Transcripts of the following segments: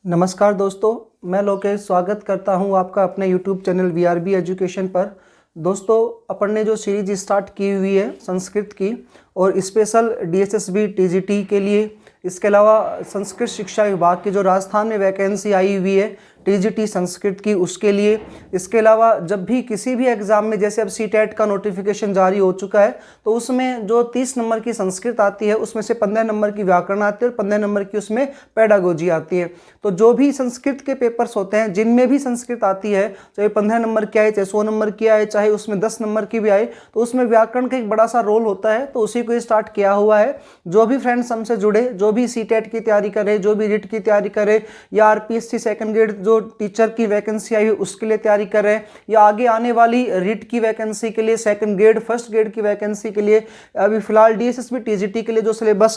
नमस्कार दोस्तों, मैं लोकेश स्वागत करता हूं आपका अपने YouTube चैनल VRB एजुकेशन पर। दोस्तों, अपन ने जो सीरीज स्टार्ट की हुई है संस्कृत की और स्पेशल DSSB TGT के लिए, इसके अलावा संस्कृत शिक्षा विभाग की जो राजस्थान में वैकेंसी आई हुई है TGT संस्कृत की, उसके लिए, इसके अलावा जब भी किसी भी एग्जाम में, जैसे अब CTET का नोटिफिकेशन जारी हो चुका है, तो उसमें जो 30 नंबर की संस्कृत आती है उसमें से 15 नंबर की व्याकरण आती है और 15 नंबर की उसमें पेडागोजी आती है। तो जो भी संस्कृत के पेपर्स होते हैं जिनमें भी संस्कृत आती है, चाहे 15 नंबर की आए, चाहे 100 नंबर की आए, चाहे उसमें 10 नंबर की भी आए, तो उसमें व्याकरण का एक बड़ा सा रोल होता है। तो उसी को स्टार्ट किया हुआ है। जो भी फ्रेंड्स हमसे जुड़े, जो भी CTET की तैयारी करे, जो भी रिट की तैयारी करे, या RPSC सेकंड ग्रेड जो टीचर की वैकेंसी आई है उसके लिए तैयारी कर रहे हैं, या आगे आने वाली रिट की वैकेंसी के लिए, सेकंड ग्रेड फर्स्ट ग्रेड की वैकेंसी के लिए, अभी फिलहाल DSSB TGT के लिए जो सिलेबस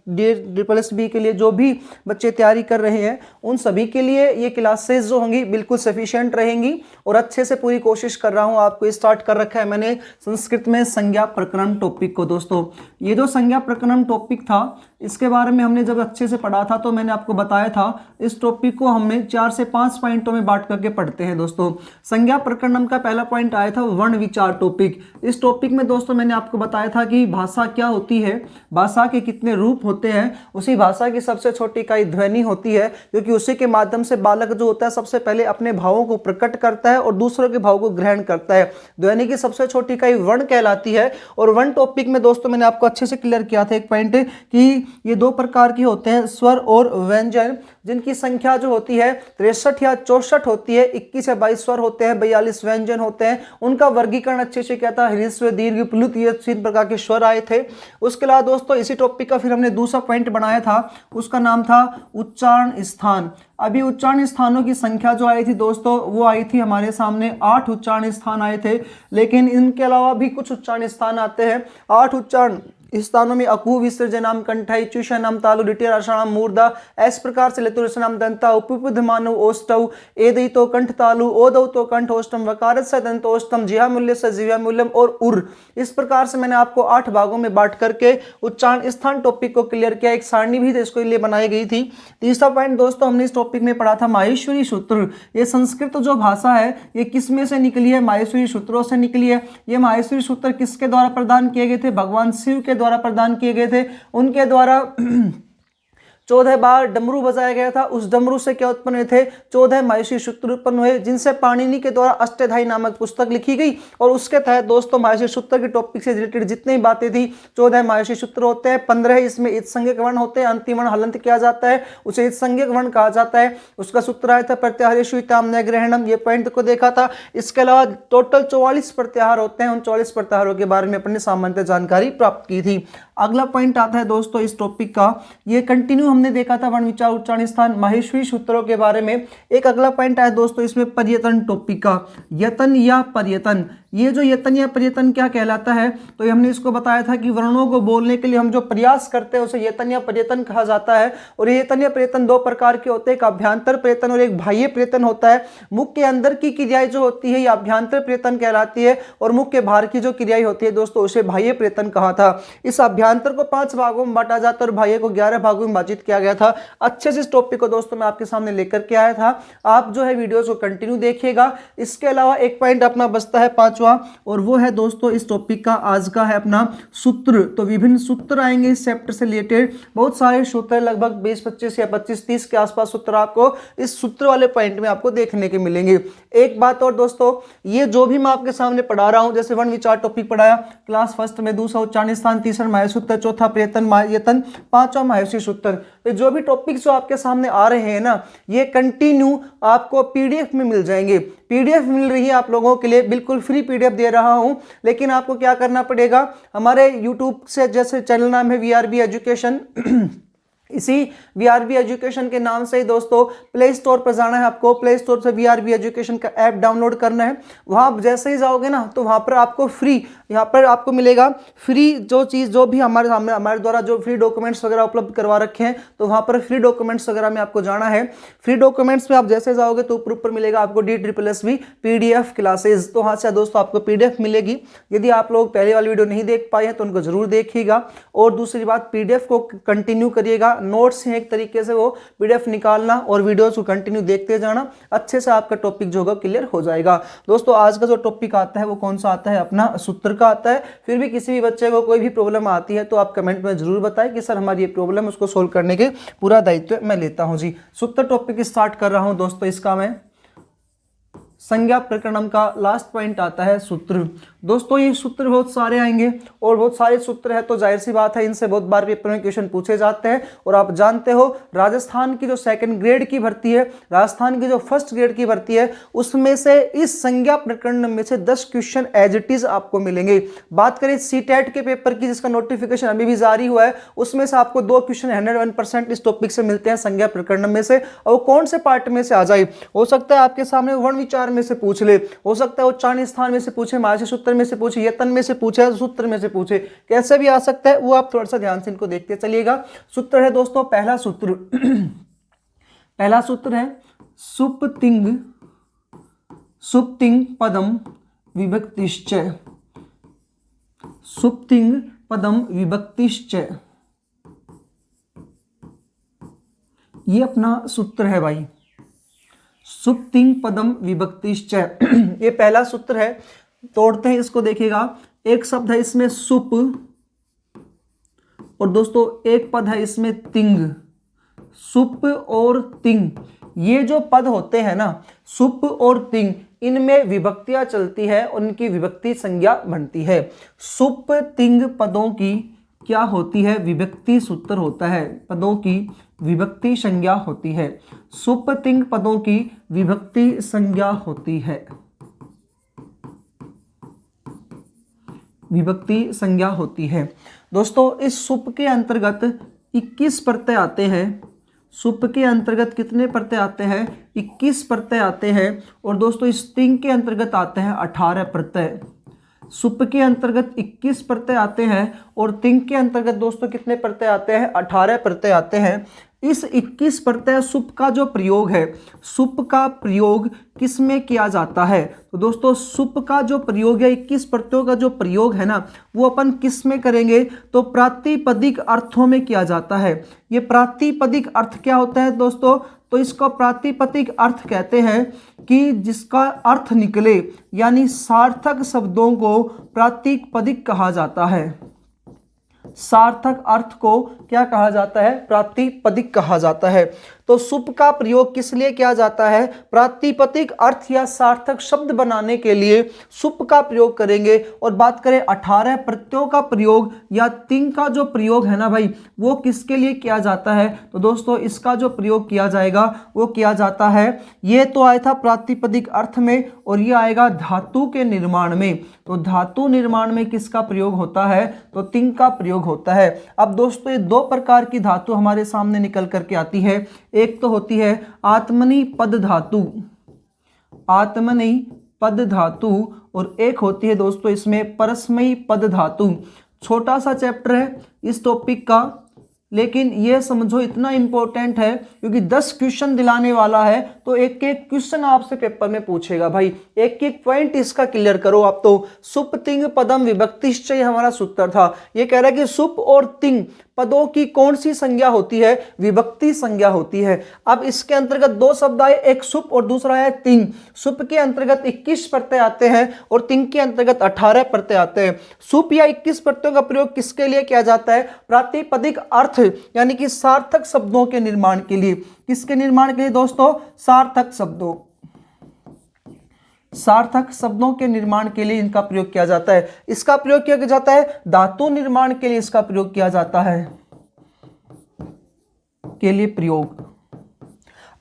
DSSB के लिए जो भी बच्चे तैयारी कर रहे हैं, उन सभी के लिए ये क्लासेस जो होंगी बिल्कुल सफिशिएंट रहेंगी। और अच्छे से पूरी कोशिश कर रहा हूं, आपको स्टार्ट कर रखा है मैंने संस्कृत में संज्ञा प्रकरण टॉपिक को। दोस्तों, ये जो संज्ञा प्रकरण टॉपिक था, इसके बारे में हमने जब अच्छे से पढ़ा था तो मैंने आपको बताया था, इस टॉपिक को हमने 4 से 5 पॉइंटों में बांट करके पढ़ते हैं। दोस्तों, संज्ञा प्रकरणम का पहला पॉइंट आया था वर्ण विचार टॉपिक। इस टॉपिक में दोस्तों मैंने आपको बताया था कि भाषा क्या होती है, भाषा के कितने रूप होते हैं, उसी भाषा की सबसे छोटी इकाई ध्वनि होती है, क्योंकि उसी के माध्यम से बालक जो होता है सबसे पहले अपने भावों को प्रकट करता है और दूसरों के भाव को ग्रहण करता है। ध्वनि की सबसे छोटी इकाई वर्ण कहलाती है। और वर्ण टॉपिक में दोस्तों मैंने आपको अच्छे से क्लियर किया था एक पॉइंट कि ये 2 प्रकार की होते हैं, स्वर और व्यंजन, जिनकी संख्या जो होती है 63 या 64 होती है। 21 या 22 स्वर होते हैं, 42 व्यंजन होते हैं। उनका वर्गीकरण अच्छे से किया था, ह्रस्व दीर्घ प्लुत, ये 3 प्रकार के स्वर आए थे। उसके अलावा दोस्तों इसी टॉपिक का फिर हमने दूसरा पॉइंट बनाया था, उसका नाम था उच्चारण स्थान। अभी उच्चारण स्थानों की संख्या जो आई थी दोस्तों, वो आई थी हमारे सामने 8 उच्चारण स्थान आए थे। लेकिन इनके अलावा भी कुछ उच्चारण स्थान आते हैं। 8 उच्चारण स्थानों में अकु विसर्जनम कंठाई चुषणम तालु डिटियर अषाणम मूर्धा, इस प्रकार से लेतुरसनम दंता उपविधमानु ओष्टव एदयितो कंठ तालु ओदौ तो कंठ ओष्टम वकारत से दंतोष्टम जिहा मूल्य से जिहा मूल्यम और उर। इस प्रकार से मैंने आपको 8 भागों में बांट करके उच्चारण स्थान टॉपिक को क्लियर किया। एक सारणी भी इसके लिए बनाई गई थी। तीसरा पॉइंट दोस्तों हमने इस टॉपिक में पढ़ा था माहेश्वरी सूत्र। ये संस्कृत जो भाषा है ये किस में से निकली है? माहेश्वरी सूत्रों से निकली है। ये माहेश्वरी सूत्र किसके द्वारा प्रदान किए गए थे? भगवान शिव के द्वारा प्रदान किए गए थे। उनके द्वारा 14 बार डमरू बजाया गया था। उस डमरू से क्या उत्पन्न हुए थे? 14 माहेश्वरी सूत्र उत्पन्न हुए, जिनसे पाणिनि के द्वारा अष्टाध्यायी नामक पुस्तक लिखी गई। और उसके तहत दोस्तों माहेश्वरी सूत्र के टॉपिक से रिलेटेड जितनी बातें थी, 14 माहेश्वरी सूत्र होते हैं। 15 इसमें इत्संज्ञक वर्ण होते हैं, अंतिम वर्ण हलंत किया जाता है, उसे इत्संज्ञक वर्ण कहा जाता है। उसका सूत्र आया था प्रत्याहारेषु ताम्य ग्रहणम, ये पॉइंट को देखा था। इसके अलावा टोटल 44 प्रत्याहार होते हैं। उन 44 प्रत्याहारों के बारे में अपने सामान्य जानकारी प्राप्त की थी। अगला पॉइंट आता है दोस्तों इस टॉपिक का, ये कंटिन्यू हमने देखा था वर्ण विचार उच्चारण स्थान माहेश्वरी सूत्रों के बारे में। एक अगला पॉइंट आया दोस्तों इसमें पर्यटन टॉपिक का, यतन या पर्यटन। ये जो यतन या पर्यटन क्या कहलाता है? तो ये हमने इसको बताया था कि वर्णों को बोलने के लिए हम जो प्रयास करते हैं उसे यतन या पर्यटन कहा जाता है। और ये यतन या पर्यटन 2 प्रकार के होते हैं, एक अभ्यंतर पर्यटन और एक बाह्य पर्यटन होता है। मुख के अंदर की क्रियाएं जो होती है ये अभ्यंतर पर्यटन कहलाती है, और मुख के बाहर की जो क्रियाएं होती है दोस्तों उसे बाह्य पर्यटन कहा था। इस अभ्यंतर को 5 भागों में बांटा जाता है और बाह्य को 11 भागों में विभाजित किया गया था। अच्छे से इस टॉपिक को दोस्तों मैं आपके सामने लेकर के आया था। आप जो है वीडियोस को कंटिन्यू देखिएगा। इसके अलावा एक पॉइंट अपना बचता है 5वां, और वो है दोस्तों इस टॉपिक का आज का है अपना सूत्र। तो विभिन्न सूत्र आएंगे इस चैप्टर से रिलेटेड, बहुत सारे सूत्र, लगभग 20-25 या 25-30 के आसपास सूत्र आपको इस सूत्र वाले पॉइंट में आपको देखने के मिलेंगे। एक बात और दोस्तों, ये जो भी मैं आपके सामने पढ़ा रहा हूं, जैसे वर्ण विचार टॉपिक पढ़ाया क्लास फर्स्ट में, दूसरा उच्चारण स्थान, तीसरा माहेश्वरी सूत्र, चौथा पर्यटन यतन, 5वां माहेश्वरी सूत्र। तो जो भी टॉपिक जो आपके सामने आ रहे हैं ना, ये कंटिन्यू आपको PDF में मिल जाएंगे। PDF मिल रही है आप लोगों के लिए, बिल्कुल फ्री PDF दे रहा हूं। लेकिन आपको क्या करना पड़ेगा, हमारे YouTube से, जैसे चैनल नाम है VRB एजुकेशन, इसी VRB एजुकेशन के नाम से ही दोस्तों प्ले स्टोर पर जाना है। आपको प्ले स्टोर से VRB एजुकेशन का ऐप डाउनलोड करना है। वहां जैसे ही जाओगे ना, तो वहां पर आपको फ्री, यहाँ पर आपको मिलेगा फ्री जो चीज़, जो भी हमारे द्वारा जो फ्री डॉक्यूमेंट्स वगैरह उपलब्ध करवा रखे हैं, तो वहां पर फ्री डॉक्यूमेंट्स वगैरह में आपको जाना है। फ्री डॉक्यूमेंट्स में आप जैसे जाओगे तो ऊपर मिलेगा आपको DSSB PDF क्लासेज। तो वहां से दोस्तों आपको PDF मिलेगी। यदि आप लोग पहले वाली वीडियो नहीं देख पाए हैं तो उनको जरूर देखिएगा। और दूसरी बात, PDF को कंटिन्यू करिएगा, नोट्स हैं एक तरीके से, वो PDF निकालना और वीडियोस को कंटिन्यू देखते जाना, अच्छे से आपका टॉपिक जो होगा क्लियर हो जाएगा। दोस्तों आज का जो टॉपिक आता है वो कौन सा आता है, अपना सूत्र का आता है। फिर भी किसी भी बच्चे को कोई भी प्रॉब्लम आती है तो आप कमेंट में जरूर बताएं कि सर हमारी ये प्रॉब्लम, उसको सोल्व करने के पूरा दायित्व मैं लेता हूं जी। सूत्र टॉपिक स्टार्ट कर रहा हूं दोस्तों। इसका मैं संज्ञा प्रकरणम का लास्ट पॉइंट आता है सूत्र। दोस्तों ये सूत्र बहुत सारे आएंगे और बहुत सारे सूत्र है तो जाहिर सी बात है इनसे बहुत बार पेपर में क्वेश्चन पूछे जाते हैं। और आप जानते हो राजस्थान की जो 2nd ग्रेड की भर्ती है, राजस्थान की जो 1st ग्रेड की भर्ती है, उसमें से इस संज्ञा प्रकरण में से 10 क्वेश्चन एज इट इज आपको मिलेंगे। बात करें CTET के पेपर की, जिसका नोटिफिकेशन अभी भी जारी हुआ है, उसमें से आपको 2 क्वेश्चन 101% इस टॉपिक से मिलते हैं संज्ञा प्रकरण में से। और कौन से पार्ट में से आ जाए, हो सकता है आपके सामने वर्ण विचार में से पूछ ले, हो सकता है उच्चारण स्थान में से पूछे, महाशय सूत्र में से पूछे, यतन में से पूछे, सूत्र में से पूछे, कैसे भी आ सकता है वो आप थोड़ा सा ध्यान से इनको देखते चलिएगा। सूत्र है दोस्तों, पहला सूत्र पहला सूत्र है सुप्तिंग पदम विभक्तिश्च। सुप्तिंग पदम विभक्तिश्च, ये अपना सूत्र है भाई। सुप्तिंग पदम विभक्तिश्च, ये पहला सूत्र है। तोड़ते हैं इसको, देखिएगा। एक शब्द है इसमें सुप, और दोस्तों एक पद है इसमें तिंग। सुप और तिंग, ये जो पद होते हैं ना, सुप और तिंग, इनमें विभक्तियां चलती है, उनकी विभक्ति संज्ञा बनती है। सुप तिंग पदों की क्या होती है, विभक्ति सूत्र होता है, पदों की विभक्ति संज्ञा होती है। सुप तिंग पदों की विभक्ति संज्ञा होती है, विभक्ति संज्ञा होती है। दोस्तों इस सुप के अंतर्गत 21 प्रत्यय आते हैं। सुप के अंतर्गत कितने प्रत्यय आते हैं, 21 प्रत्यय आते हैं। और दोस्तों इस तिंग के अंतर्गत आते हैं 18 प्रत्यय। सुप के अंतर्गत 21 प्रत्यय आते हैं और तिंग के अंतर्गत दोस्तों कितने प्रत्यय आते हैं, 18 प्रत्यय आते हैं। इस 21 प्रत्यय सुप का जो प्रयोग है, सुप का प्रयोग किस में किया जाता है, तो दोस्तों सुप का जो प्रयोग है, 21 प्रत्ययों का जो प्रयोग है ना, वो अपन किस में करेंगे, तो प्रातिपदिक अर्थों में किया जाता है। ये प्रातिपदिक अर्थ क्या होता है दोस्तों, तो इसको प्रातिपदिक अर्थ कहते हैं कि जिसका अर्थ निकले, यानी सार्थक शब्दों को प्रातिपदिक कहा जाता है। सार्थक अर्थ को क्या कहा जाता है, प्रातिपदिक कहा जाता है। तो सुप का प्रयोग किस लिए किया जाता है, प्रातिपदिक अर्थ या सार्थक शब्द बनाने के लिए सुप का प्रयोग करेंगे। और बात करें 18 प्रत्ययों का प्रयोग या तिंग का जो प्रयोग है ना भाई, वो किसके लिए किया जाता है, तो दोस्तों इसका जो प्रयोग किया जाएगा वो किया जाता है, ये तो आया था प्रातिपदिक अर्थ में, और ये आएगा धातु के निर्माण में। तो धातु निर्माण में किसका प्रयोग होता है, तो तिंग का प्रयोग होता है। अब दोस्तों ये 2 प्रकार की धातु हमारे सामने निकल करके आती है। एक तो होती है आत्मनि पद धातु, आत्मनि पद धातु, और एक होती है दोस्तों इसमें परस्मयी पद धातु। छोटा सा चैप्टर है इस टॉपिक का, लेकिन ये समझो इतना इंपॉर्टेंट है क्योंकि 10 क्वेश्चन दिलाने वाला है, तो एक एक क्वेश्चन आपसे पेपर में पूछेगा भाई, एक एक पॉइंट इसका क्लियर करो आप। तो सुप तिंग पदम विभक्तिश्च ये हमारा सूत्र था। ये कह रहा है कि सुप और तिंग पदों की कौन सी संज्ञा होती है, विभक्ति संज्ञा होती है। अब इसके अंतर्गत 2 शब्द आए, एक सुप और दूसरा है तिंग। सुप के अंतर्गत 21 प्रत्यय आते हैं और तिंग के अंतर्गत 18 प्रत्यय आते हैं। सुप या 21 प्रत्ययों का प्रयोग किसके लिए किया जाता है, प्रातिपदिक अर्थ यानी कि सार्थक शब्दों के निर्माण के लिए। किसके निर्माण के लिए दोस्तों, सार्थक शब्दों, सार्थक शब्दों के निर्माण के लिए इनका प्रयोग किया जाता है। इसका प्रयोग किया जाता है धातु निर्माण के लिए, इसका प्रयोग किया जाता है के लिए प्रयोग।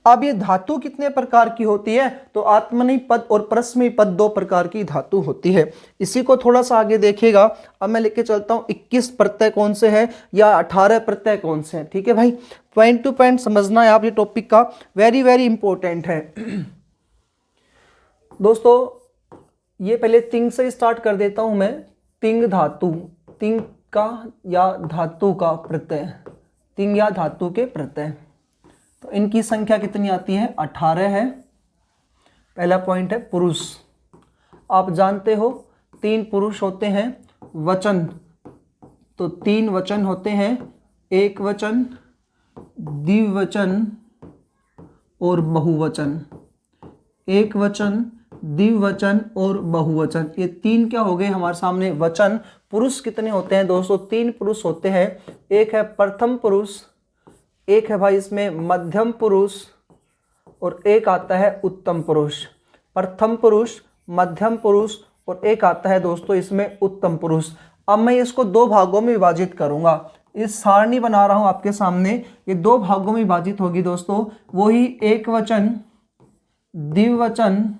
अब ये धातु कितने प्रकार की होती है, तो आत्मनि पद और परस्मयी पद 2 प्रकार की धातु होती है। इसी को थोड़ा सा आगे देखिएगा। अब मैं लेके चलता हूं 21 प्रत्यय कौन से हैं या 18 प्रत्यय कौन से हैं। ठीक है भाई, पॉइंट टू पॉइंट समझना है आप, ये टॉपिक का वेरी वेरी इंपॉर्टेंट है। दोस्तों ये पहले तिंग से स्टार्ट कर देता हूं मैं। तिंग धातु, तिंग का या धातु का प्रत्यय, तिंग या धातु के प्रत्यय, तो इनकी संख्या कितनी आती है, 18 है। पहला पॉइंट है पुरुष। आप जानते हो 3 पुरुष होते हैं। वचन, तो 3 वचन होते हैं, एक वचन, द्विवचन और बहुवचन, एक वचन, द्विवचन और बहुवचन। ये तीन क्या हो गए हमारे सामने वचन। पुरुष कितने होते हैं दोस्तों? तीन पुरुष होते हैं। एक है प्रथम पुरुष, एक है भाई इसमें मध्यम पुरुष, और एक आता है उत्तम पुरुष। प्रथम पुरुष, मध्यम पुरुष और एक आता है दोस्तों इसमें उत्तम पुरुष। अब मैं इसको दो भागों में विभाजित करूंगा। इस सारणी बना रहा हूं आपके सामने, ये दो भागों में विभाजित होगी दोस्तों। वही एक वचन, द्विवचन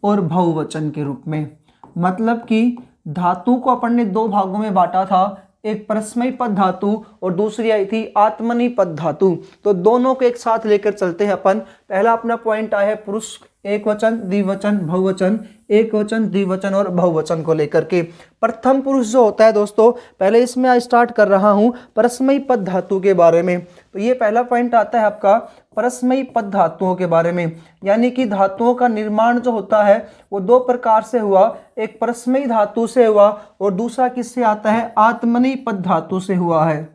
और बहुवचन के रूप में। मतलब कि धातु को अपन ने दो भागों में बांटा था, एक परस्मयी पद धातु और दूसरी आई थी आत्मनेपद पद धातु। तो दोनों को एक साथ लेकर चलते हैं अपन। पहला अपना पॉइंट आया है पुरुष, एक वचन, द्विवचन, बहुवचन, एक वचन, द्विवचन और बहुवचन को लेकर के। प्रथम पुरुष जो होता है दोस्तों, पहले इसमें आज स्टार्ट कर रहा हूं परस्मयी पद धातु के बारे में। तो ये पहला पॉइंट आता है आपका परस्मयी पद धातुओं के बारे में। यानी कि धातुओं का निर्माण जो होता है वो दो प्रकार से हुआ, एक परस्मयी धातु से हुआ और दूसरा किससे आता है? आत्मनेपद पद धातु से हुआ है।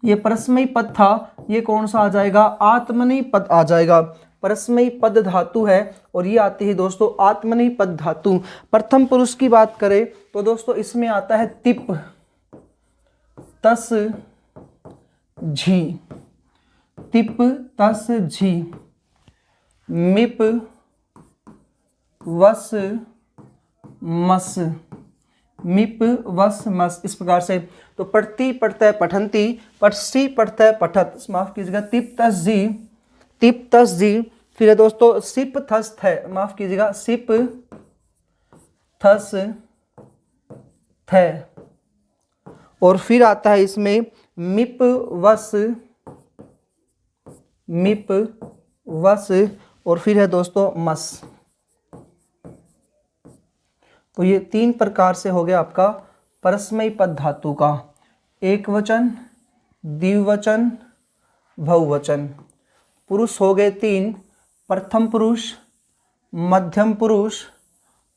ये परस्मयी पद था, ये कौन सा आ जाएगा? आत्मनेपद पद आ जाएगा। परस्मयी पद धातु है और ये आती है दोस्तों आत्मनेपद पद धातु। प्रथम पुरुष की बात करें तो दोस्तों इसमें आता है तिप, तस, झी, तिप, तस, झी, मिप, वस, मस, मिप, वस, मस, इस प्रकार से। तो पढ़ती, पढ़ता है, पठंती, पठसी, पढ़ता है, पठत, माफ कीजिएगा, तिप तस जी, तिप तस जी। फिर है दोस्तों सिप थस थ, माफ कीजिएगा, सिप थस थ। और फिर आता है इसमें मिप वस, मिप वस और फिर है दोस्तों मस। तो ये तीन प्रकार से हो गया आपका परस्मयी पद धातु का। एक वचन, द्विवचन, बहुवचन। पुरुष हो गए तीन, प्रथम पुरुष, मध्यम पुरुष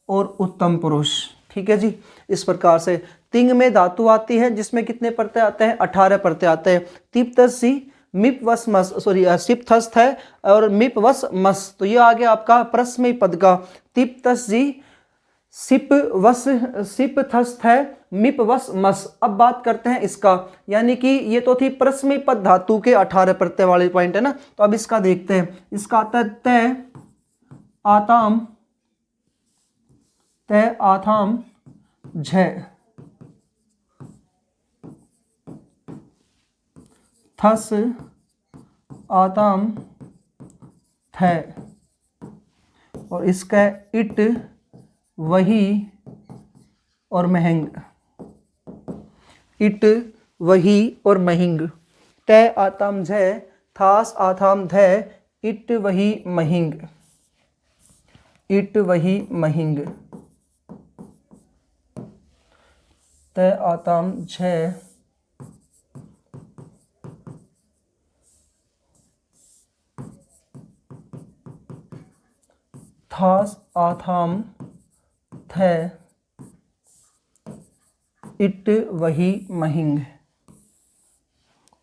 और उत्तम पुरुष। ठीक है जी। इस प्रकार से तिंग में धातु आती है जिसमें कितने प्रत्यय आते हैं? 18 प्रत्यय आते हैं। तिप तस सी, मिप वस मस, सॉरी सिप थस है और मिप वस मस। तो ये आ गया आपका परस्मयी पद का। तिप तस जी, सिप वस, सिप थस है, मिप वस मस। अब बात करते हैं इसका, यानी कि ये तो थी परस्मयी पद धातु के 18 प्रत्यय वाले पॉइंट है ना। तो अब इसका देखते हैं। इसका आता है तय, आताम, तय, आथाम, झ, थस, आताम, थ। और इसका इट, वही और महंग, इट, वही और महिंग। तय, आताम, झ, थास, आथाम, ध, इट, वही, महिंग, इट, वही, महिंग। तय, आताम, झ, थास, आथाम, थ, इट, वही, महिंग।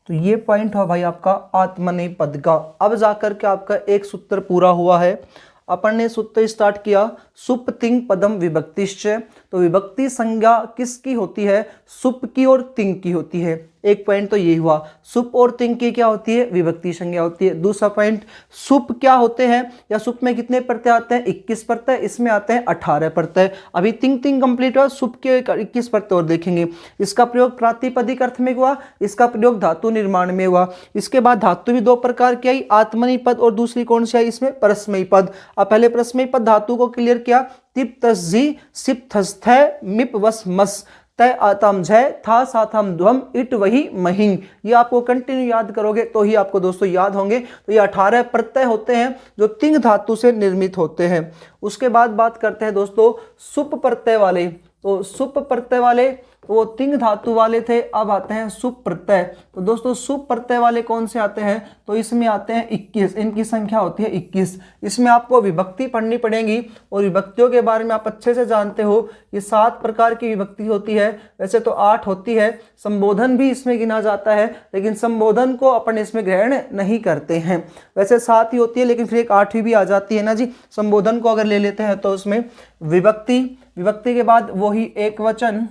तो ये पॉइंट है भाई आपका आत्मनेपद पद का। अब जाकर के आपका एक सूत्र पूरा हुआ है। अपन ने सूत्र स्टार्ट किया सुप तिंग पदम विभक्तिश्च। तो विभक्ति संज्ञा किसकी होती है? सुप की और तिंग की होती है। एक पॉइंट तो ये हुआ। सुप और तिंग की क्या होती है? विभक्ति संज्ञा होती है। दूसरा पॉइंट, सुप क्या होते हैं या सुप में कितने प्रत्यय आते हैं? 21 प्रत्यय। इसमें आते हैं 18 प्रत्यय। अभी तिंग तिंग कंप्लीट हुआ, सुप के 21 प्रत्यय और देखेंगे। इसका प्रयोग प्रातिपदिक अर्थ में हुआ, इसका प्रयोग धातु निर्माण में हुआ। इसके बाद धातु भी दो प्रकार की आई, आत्मनेपद पद और दूसरी कौन सी आई? इसमें परस्मयी पद। अब पहले परस्मयी पद धातु को क्लियर किया। तिप तस जी, सिप थस थ, मिप वस मस, तय, आताम, झ, था, साथाम, ध्वम, इट, वही, महिंग। ये आपको कंटिन्यू याद करोगे तो ही आपको दोस्तों याद होंगे। तो ये 18 प्रत्यय होते हैं जो तिंग धातु से निर्मित होते हैं। उसके बाद बात करते हैं दोस्तों सुप प्रत्यय वाले। तो सुप प्रत्यय वाले वो तिंग धातु वाले थे, अब आते हैं सुप प्रत्यय। तो दोस्तों सुप प्रत्यय वाले कौन से आते हैं, तो इसमें आते हैं 21, इनकी संख्या होती है 21। इसमें आपको विभक्ति पढ़नी पड़ेगी और विभक्तियों के बारे में आप अच्छे से जानते हो, ये 7 प्रकार की विभक्ति होती है, वैसे तो 8 होती है। संबोधन भी इसमें गिना जाता है, लेकिन संबोधन को अपन इसमें ग्रहण नहीं करते हैं। वैसे 7 ही होती है, लेकिन फिर एक 8वीं भी आ जाती है ना जी। संबोधन को अगर ले लेते हैं तो उसमें विभक्ति, विभक्ति के बाद वही एक वचन,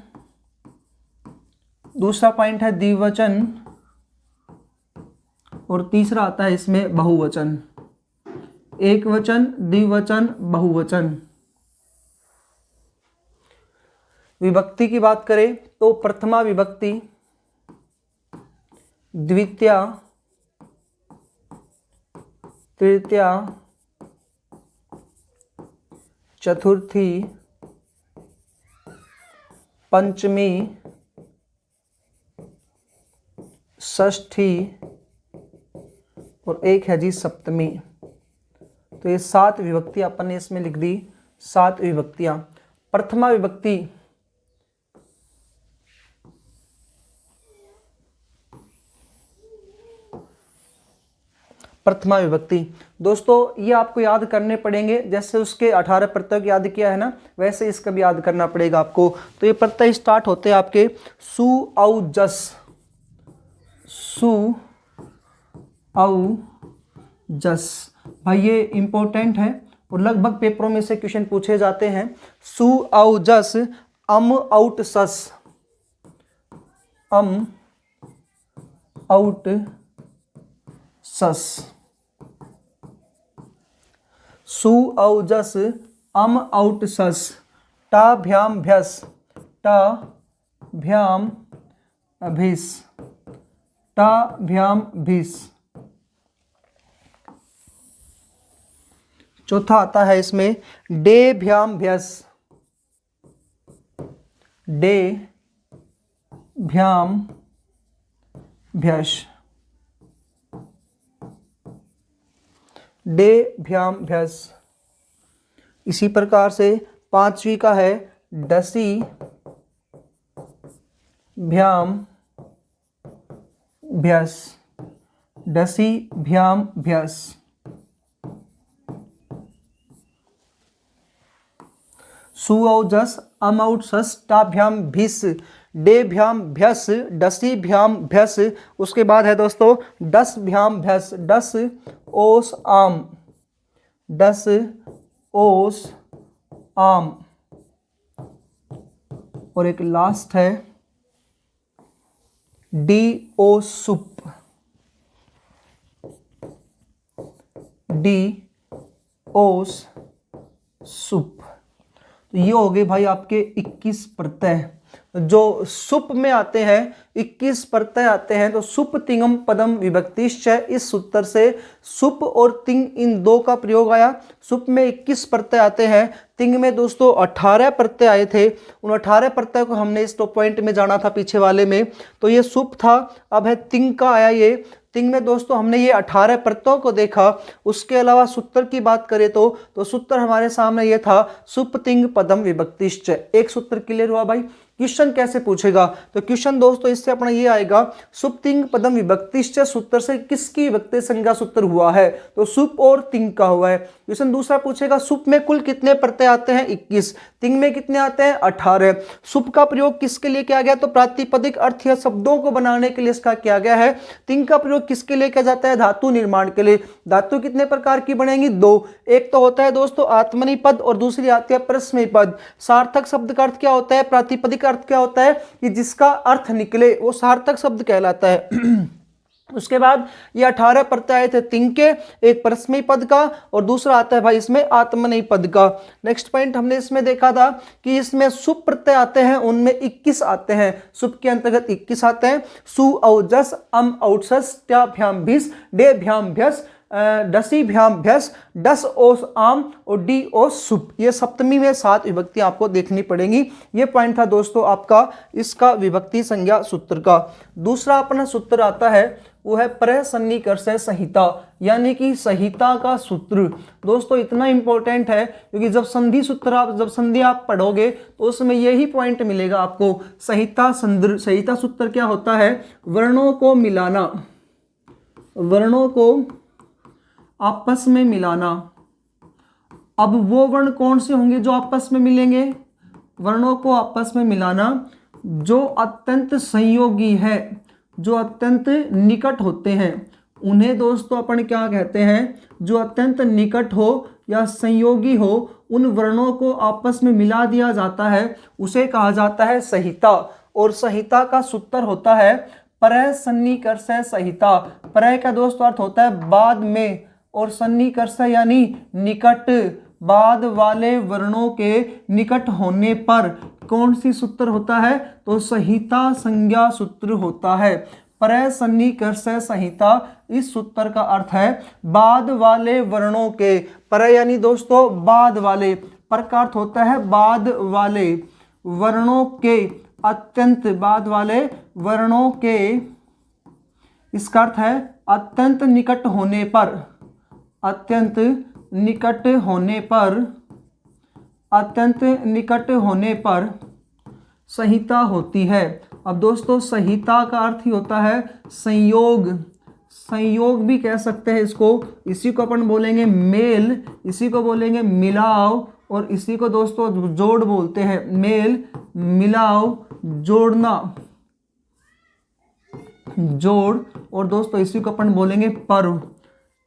दूसरा पॉइंट है द्विवचन, और तीसरा आता है इसमें बहुवचन। एक वचन, द्विवचन, बहुवचन। विभक्ति की बात करें तो प्रथमा विभक्ति, द्वितीया, तृतीया, चतुर्थी, पंचमी, षष्ठी और एक है जी सप्तमी। तो ये 7 विभक्तियां अपन ने इसमें लिख दी, 7 विभक्तियां। प्रथमा विभक्ति, प्रथमा विभक्ति दोस्तों ये आपको याद करने पड़ेंगे, जैसे उसके 18 प्रत्यय को याद किया है ना, वैसे इसका भी याद करना पड़ेगा आपको। तो ये प्रत्यय स्टार्ट होते हैं आपके सु औ जस, सु औ जस। भाई ये इंपॉर्टेंट है और लगभग पेपरों में से क्वेश्चन पूछे जाते हैं। सु औ जस, अम आउट सस, अम आउट सस। सु औ जस, अम आउट सस। टा भ्याम भ्यस, टा भ्याम भिस, टा भ्याम भिस। चौथा आता है इसमें डे भ्याम भ्यस, डे भ्याम भ्यस, डे भ्याम भ्यस। इसी प्रकार से 5वीं का है डसी भ्याम भ्यस, डसी भ्याम भ्यस। सु औ जस, अम आउट सस, टा भ्याम भिस, डे भ्याम भ्यस, डसी भ्याम भ्यस। उसके बाद है दोस्तों डस भ्याम भ्यस, डस ओस आम, डस ओस आम। और एक लास्ट है डी ओ सुप, डी ओस सुप। तो ये हो गए भाई आपके 21 प्रत्यय जो सुप में आते हैं। 21 प्रत्यय आते हैं। तो सुप तिंगम पदम विभक्तिश्च, इस सूत्र से सुप और तिंग इन दो का प्रयोग आया। सुप में 21 प्रत्यय आते हैं, तिंग में दोस्तों 18 प्रत्यय आए थे। उन 18 प्रत्यय को हमने इस पॉइंट में जाना था पीछे वाले में। तो ये सुप था, अब है तिंग का आया। ये तिंग में दोस्तों हमने ये 18 प्रत्ययों को देखा। उसके अलावा सूत्र की बात करें तो सूत्र हमारे सामने ये था सुप तिंग पदम विभक्तिश्च। एक सूत्र क्लियर हुआ भाई। क्वेश्चन कैसे पूछेगा, तो क्वेश्चन दोस्तों इससे अपना ये आएगा सुप तिंग पदम विभक्तिश्च सूत्र से किसकी विभक्ति संज्ञा सूत्र हुआ है, तो सुप और तिंग का हुआ है। क्वेश्चन दूसरा पूछेगा सुप में कुल कितने प्रत्यय आते हैं 21, तिंग में कितने आते हैं 18। सुप का प्रयोग किसके लिए किया गया, तो प्रातिपदिक अर्थ या शब्दों को बनाने के लिए इसका किया गया है। तिंग का प्रयोग किसके लिए किया जाता है, धातु निर्माण के लिए। धातु कितने प्रकार की बनेंगी, दो। एक तो होता है दोस्तों आत्मनेपद पद और दूसरी आती है परस्मैपद पद। सार्थक शब्द का अर्थ क्या होता है, प्रातिपदिक अर्थ क्या होता है कि जिसका अर्थ निकले वो सार्थक शब्द कहलाता है। उसके बाद ये 18 प्रत्यय आए थे तिंग के, एक परस्मैपद पद का और दूसरा आता है भाई इसमें आत्मनेपद पद का। नेक्स्ट पॉइंट हमने इसमें देखा था कि इसमें सुप प्रत्यय आते हैं, उनमें 21 आते हैं। सुप के अंतर्गत 21 आते हैं। सु औ जस, अम औ सस, त्या भ्याम भिस, डे भ्याम भ्यस, डसी भ्याम भ्यस, डस ओस आम और डी ओस सुप। ये सप्तमी में 7 विभक्तियां आपको देखनी पड़ेंगी। ये पॉइंट था दोस्तों आपका इसका विभक्ति संज्ञा सूत्र का। दूसरा अपना सूत्र आता है वो है प्रसन्निकर्ष संहिता, यानी कि संहिता का सूत्र। दोस्तों इतना इंपॉर्टेंट है क्योंकि जब संधि आप पढ़ोगे तो उसमें यही पॉइंट मिलेगा आपको। संहिता सूत्र क्या होता है? वर्णों को मिलाना, वर्णों को आपस में मिलाना। अब वो वर्ण कौन से होंगे जो आपस में मिलेंगे? वर्णों को आपस में मिलाना जो अत्यंत संयोगी है, जो अत्यंत निकट होते हैं, उन्हें दोस्तों अपन क्या कहते हैं? जो अत्यंत निकट हो या संयोगी हो, उन वर्णों को आपस में मिला दिया जाता है, उसे कहा जाता है संहिता। और संहिता का सूत्र होता है प्रसन्निकर्ष संहिता। प्रय का दोस्तों अर्थ होता है बाद में, और सन्निकर्ष यानी निकट, बाद वाले वर्णों के निकट होने पर कौन सी सूत्र होता है? तो संहिता संज्ञा सूत्र होता है। प्रसन्निकर्ष संहिता, इस सूत्र का अर्थ है बाद वाले वर्णों के, पर यानी दोस्तों बाद वाले, पर का अर्थ होता है बाद वाले वर्णों के, अत्यंत बाद वाले वर्णों के, इसका अर्थ है अत्यंत निकट होने पर, अत्यंत निकट होने पर, अत्यंत निकट होने पर संहिता होती है। अब दोस्तों संहिता का अर्थ ही होता है संयोग, संयोग भी कह सकते हैं इसको। इसी को अपन बोलेंगे मेल, इसी को बोलेंगे मिलाव, और इसी को दोस्तों जोड़ बोलते हैं। मेल, मिलाव, जोड़ना, जोड़, और दोस्तों इसी को अपन बोलेंगे पर्व।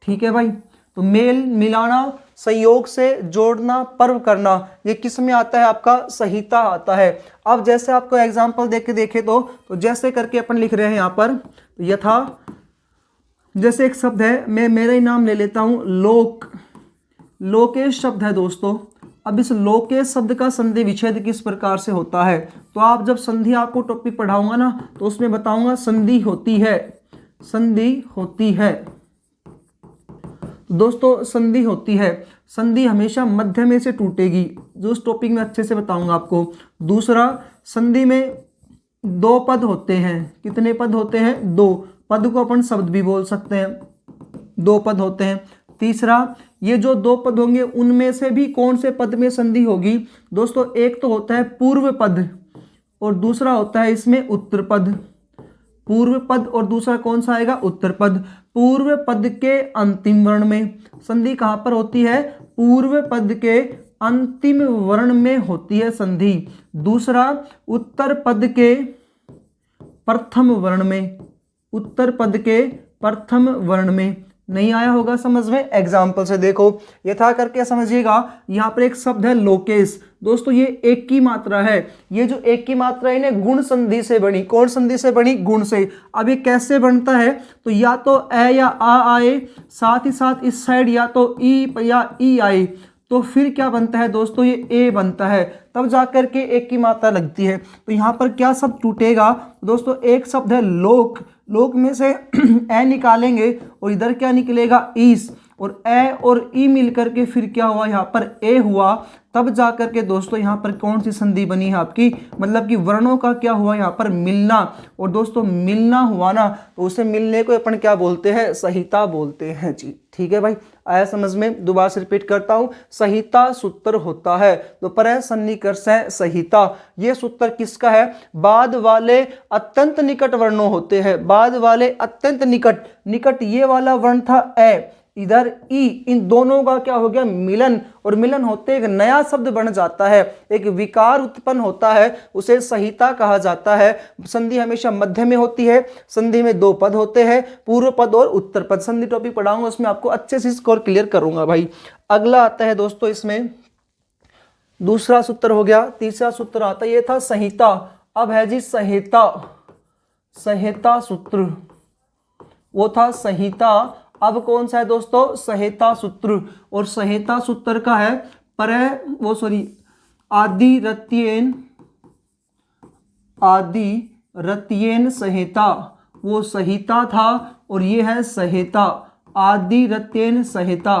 ठीक है भाई, तो मेल मिलाना, संयोग से जोड़ना, पर्व करना, ये किस में आता है? आपका संहिता आता है। अब जैसे आपको एग्जांपल देख के देखे तो जैसे करके अपन लिख रहे हैं यहाँ पर, यथा, जैसे एक शब्द है, मैं मेरा ही नाम ले लेता हूँ, लोक। लोकेश शब्द है दोस्तों। अब इस लोकेश शब्द का संधि विच्छेद किस प्रकार से होता है? तो आप जब संधि आपको टॉपिक पढ़ाऊंगा ना तो उसमें बताऊंगा संधि होती है, संधि होती है दोस्तों, संधि होती है। संधि हमेशा मध्य में से टूटेगी, जो उस टॉपिक में अच्छे से बताऊंगा आपको। दूसरा, संधि में दो पद होते हैं। कितने पद होते हैं? दो। पद को अपन शब्द भी बोल सकते हैं, दो पद होते हैं। तीसरा, ये जो दो पद होंगे उनमें से भी कौन से पद में संधि होगी? दोस्तों एक तो होता है पूर्व पद और दूसरा होता है इसमें उत्तर पद। पूर्व पद और दूसरा कौन सा आएगा? उत्तर पद। पूर्व पद के अंतिम वर्ण में संधि कहां पर होती है? पूर्व पद के अंतिम वर्ण में होती है संधि। दूसरा, उत्तर पद के प्रथम वर्ण में, उत्तर पद के प्रथम वर्ण में। नहीं आया होगा समझ में? एग्जाम्पल से देखो, यथा करके समझिएगा। यहाँ पर एक शब्द है लोकेश। दोस्तों ये एक की मात्रा है, ये जो एक की मात्रा है इन्हें गुण संधि से बनी। कौन संधि से बनी? गुण से। अब ये कैसे बनता है? तो या तो ए या आ आए, साथ ही साथ इस साइड या तो ई या ई आए, तो फिर क्या बनता है दोस्तों? ये ए बनता है, तब जाकर के एक की मात्रा लगती है। तो यहाँ पर क्या शब्द टूटेगा दोस्तों? एक शब्द है लोक। लोक में से ए निकालेंगे और इधर क्या निकलेगा? ईस, और ए और ई मिलकर के फिर क्या हुआ? यहाँ पर ए हुआ। तब जाकर के दोस्तों यहाँ पर कौन सी संधि बनी है आपकी? मतलब कि वर्णों का क्या हुआ? यहाँ पर मिलना। और दोस्तों मिलना हुआ ना, तो उसे मिलने को अपन क्या बोलते हैं? संहिता बोलते हैं जी। ठीक है भाई, आया समझ में? दोबारा से रिपीट करता हूं, संहिता सूत्र होता है। तो प्रसन्निकर्ष संहिता, ये सूत्र किसका है? बाद वाले अत्यंत निकट वर्णों होते हैं, बाद वाले अत्यंत निकट। निकट ये वाला वर्ण था ए, इधर ई, इन दोनों का क्या हो गया? मिलन। और मिलन होते एक नया शब्द बन जाता है, एक विकार उत्पन्न होता है, उसे संहिता कहा जाता है। संधि हमेशा मध्य में होती है। संधि में दो पद होते हैं, पूर्व पद और उत्तर पद। संधि टॉपिक पढ़ाऊंगा उसमें आपको अच्छे से इसको क्लियर करूंगा भाई। अगला आता है दोस्तों, इसमें दूसरा सूत्र हो गया। तीसरा सूत्र आता है, ये था संहिता। अब है जी संहिता, संहिता सूत्र, वो था संहिता। अब कौन सा है दोस्तों? संहिता सूत्र। और संहिता सूत्र का है आदिरत्येन, आदिरत्येन संहिता, वो संहिता था और ये है संहिता। आदिरत्येन संहिता,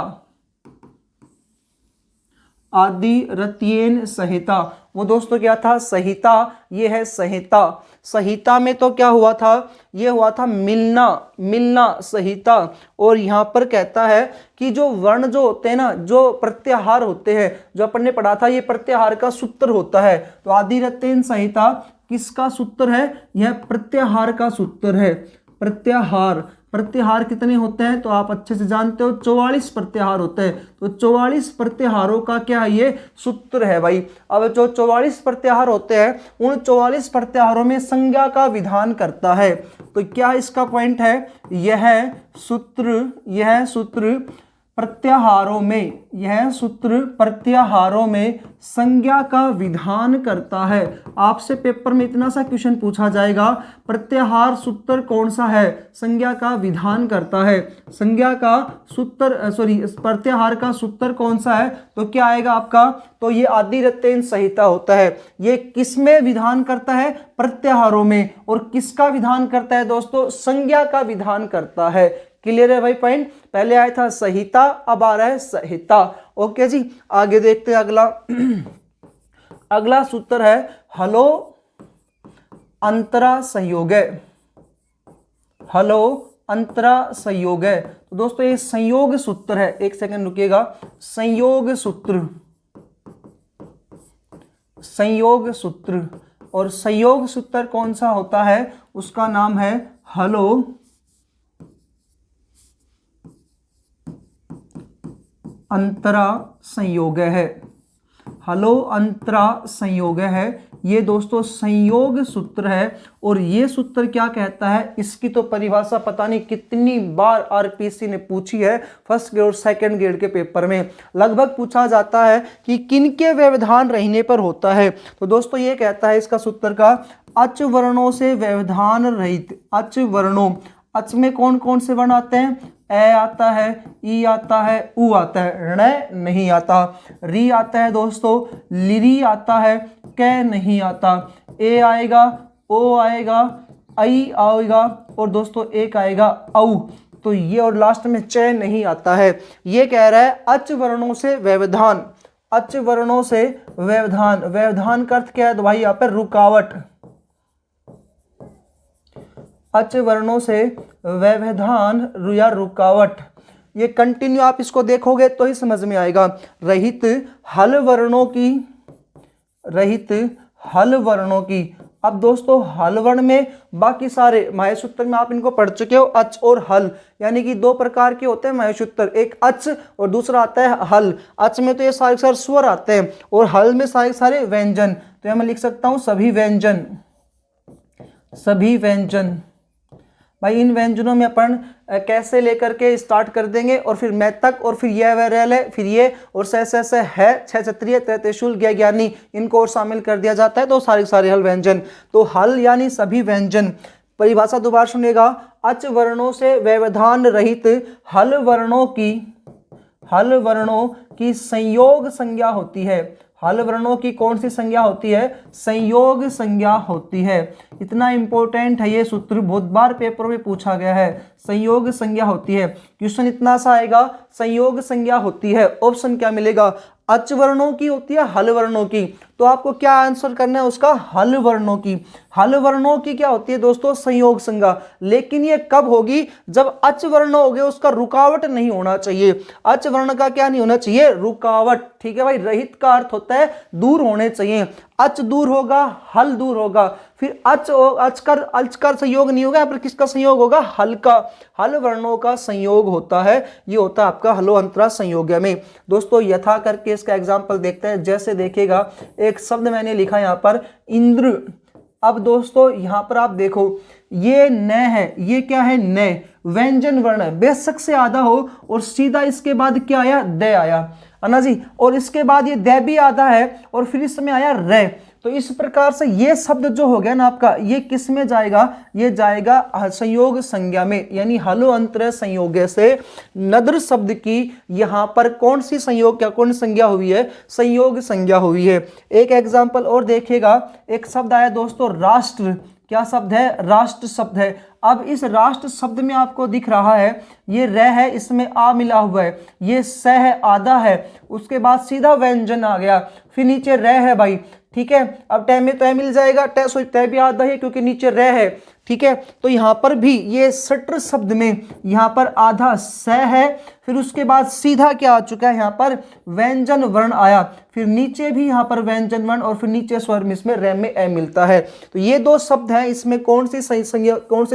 आदिरत्येन संहिता। वो दोस्तों क्या था? संहिता। ये है संहिता। संहिता में तो क्या हुआ था? ये हुआ था मिलना, मिलना संहिता। और यहाँ पर कहता है कि जो वर्ण जो होते हैं ना, जो प्रत्याहार होते हैं, जो अपन ने पढ़ा था, ये प्रत्याहार का सूत्र होता है। तो आदिरत्येन संहिता किसका सूत्र है? यह प्रत्याहार का सूत्र है। प्रत्याहार, प्रत्याहार कितने होते हैं तो आप अच्छे से जानते हो, 44 प्रत्याहार होते हैं। तो 44 प्रत्याहारों का क्या है? ये सूत्र है भाई। अब जो 44 प्रत्याहार होते हैं, उन 44 प्रत्याहारों में संज्ञा का विधान करता है। तो क्या इसका पॉइंट है? यह सूत्र प्रत्याहारों में, यह सूत्र प्रत्याहारों में संज्ञा का विधान करता है। आपसे पेपर में इतना सा क्वेश्चन पूछा जाएगा, प्रत्याहार सूत्र कौन सा है? संज्ञा का विधान करता है। संज्ञा का सूत्र प्रत्याहार का सूत्र कौन सा है? तो क्या आएगा आपका? तो ये आदिरत्येन संहिता होता है। ये किसमें विधान करता है? प्रत्याहारों में। और किसका विधान करता है दोस्तों? संज्ञा का विधान करता है। क्लियर है भाई पॉइंट? पहले आया था संहिता, अब आ रहा है संहिता। ओके जी, आगे देखते हैं अगला। अगला सूत्र है हलो अंतरा संयोगे। हलो अंतरा संयोगे। तो दोस्तों ये संयोग सूत्र है। एक सेकंड रुकिएगा। संयोग सूत्र, संयोग सूत्र। और संयोग सूत्र कौन सा होता है? उसका नाम है हलो अंतरा संयोग है। हलो अंतरा संयोग है। ये दोस्तों संयोग सूत्र है। और ये सूत्र क्या कहता है? इसकी तो परिभाषा पता नहीं कितनी बार आरपीसी ने पूछी है, फर्स्ट ग्रेड और सेकंड ग्रेड के पेपर में लगभग पूछा जाता है कि किनके व्यवधान रहने पर होता है। तो दोस्तों ये कहता है इसका सूत्र का, अच वर्णों से व्यवधान रहित। अच वर्णों, अच में कौन कौन से वर्ण आते हैं? ए आता है, ई आता है, उ आता है, ण नहीं आता, री आता है दोस्तों, लिरी आता है, कै नहीं आता, ए आएगा, ओ आएगा, आई आएगा और दोस्तों एक आएगा औ। तो ये और लास्ट में च नहीं आता है। ये कह रहा है अच वर्णों से व्यवधान। अच वर्णों से व्यवधान, व्यवधान का अर्थ क्या है? तो भाई यहाँ पर रुकावट। अच वर्णों से व्यवधान या रुकावट। ये कंटिन्यू आप इसको देखोगे तो ही समझ में आएगा। रहित हल वर्णों की, रहित हल वर्णों की। अब दोस्तों हल वर्ण में बाकी सारे माहेसूत्र में आप इनको पढ़ चुके हो, अच और हल, यानी कि दो प्रकार के होते हैं माहेसूत्र, एक अच और दूसरा आता है हल। अच में तो ये सारे सारे स्वर आते हैं और हल में सारे सारे व्यंजन। तो मैं लिख सकता हूं सभी व्यंजन, सभी व्यंजन। भाई इन व्यंजनों में अपन कैसे लेकर के स्टार्ट कर देंगे और फिर मैं तक और फिर यह वह रेल है, फिर ये और से है, छह क्षत्रिय त्रिशूल ज्ञ ज्ञानी, इनको और शामिल कर दिया जाता है। तो सारे हल व्यंजन। तो हल यानी सभी व्यंजन। परिभाषा दोबारा सुनिएगा, अच वर्णों से व्यवधान रहित हल वर्णों की, हल वर्णों की संयोग संज्ञा होती है। हल वर्णों की कौन सी संज्ञा होती है? संयोग संज्ञा होती है। इतना इंपॉर्टेंट है ये सूत्र, बहुत बार पेपर में पूछा गया है। संयोग संज्ञा होती है। क्वेश्चन इतना सा आएगा, संयोग संज्ञा होती है, ऑप्शन क्या मिलेगा? अच वर्णों की होती है, हल वर्णों की। तो आपको क्या आंसर करना है उसका? हल वर्णों की। हल वर्णों की क्या होती है दोस्तों? संयोग संज्ञा। लेकिन ये कब होगी? जब अच वर्ण हो गए, उसका रुकावट नहीं होना चाहिए। अच वर्ण का क्या नहीं होना चाहिए? रुकावट। ठीक है भाई, रहित का अर्थ होता है दूर होने चाहिए। अच दूर होगा, हल दूर होगा, फिर अच का संयोग नहीं होगा, पर किसका संयोग होगा? हल का। हल वर्णों का संयोग होता है, ये होता है आपका हलो अंतरा संयोग में। दोस्तों यथा करके इसका एग्जाम्पल देखते हैं। जैसे देखिएगा, एक शब्द मैंने लिखा यहाँ पर इंद्र। अब दोस्तों यहां पर आप देखो, ये न है, ये क्या है? न व्यंजन वर्ण है, बेशक से आधा हो और सीधा इसके बाद क्या आया? द आया, है ना जी। और इसके बाद ये द भी आधा है और फिर इसमें आया र। तो इस प्रकार से ये शब्द जो हो गया ना आपका, ये किस में जाएगा? ये जाएगा संयोग संज्ञा में, यानी हलो अंतर संयोग से नद्र शब्द की यहां पर कौन सी संयोग, क्या कौन संज्ञा हुई है? संयोग संज्ञा हुई है। एक एग्जांपल और देखिएगा, एक शब्द आया दोस्तों राष्ट्र। क्या शब्द है? राष्ट्र शब्द है। अब इस राष्ट्र शब्द में आपको दिख रहा है ये र है, इसमें आ मिला हुआ है, ये स है, आधा है, उसके बाद सीधा व्यंजन आ गया, फिर नीचे र है भाई, ठीक है। अब टै में तय मिल जाएगा, तय भी आधा है क्योंकि नीचे र है, ठीक है। तो यहाँ पर भी ये सटर शब्द में यहाँ पर आधा स है, फिर उसके बाद सीधा क्या आ चुका है, यहाँ पर व्यंजन वर्ण आया, फिर नीचे भी यहाँ पर व्यंजन वर्ण और फिर नीचे स्वर में इसमें र में ए मिलता है। तो ये दो शब्द हैं, इसमें कौन सी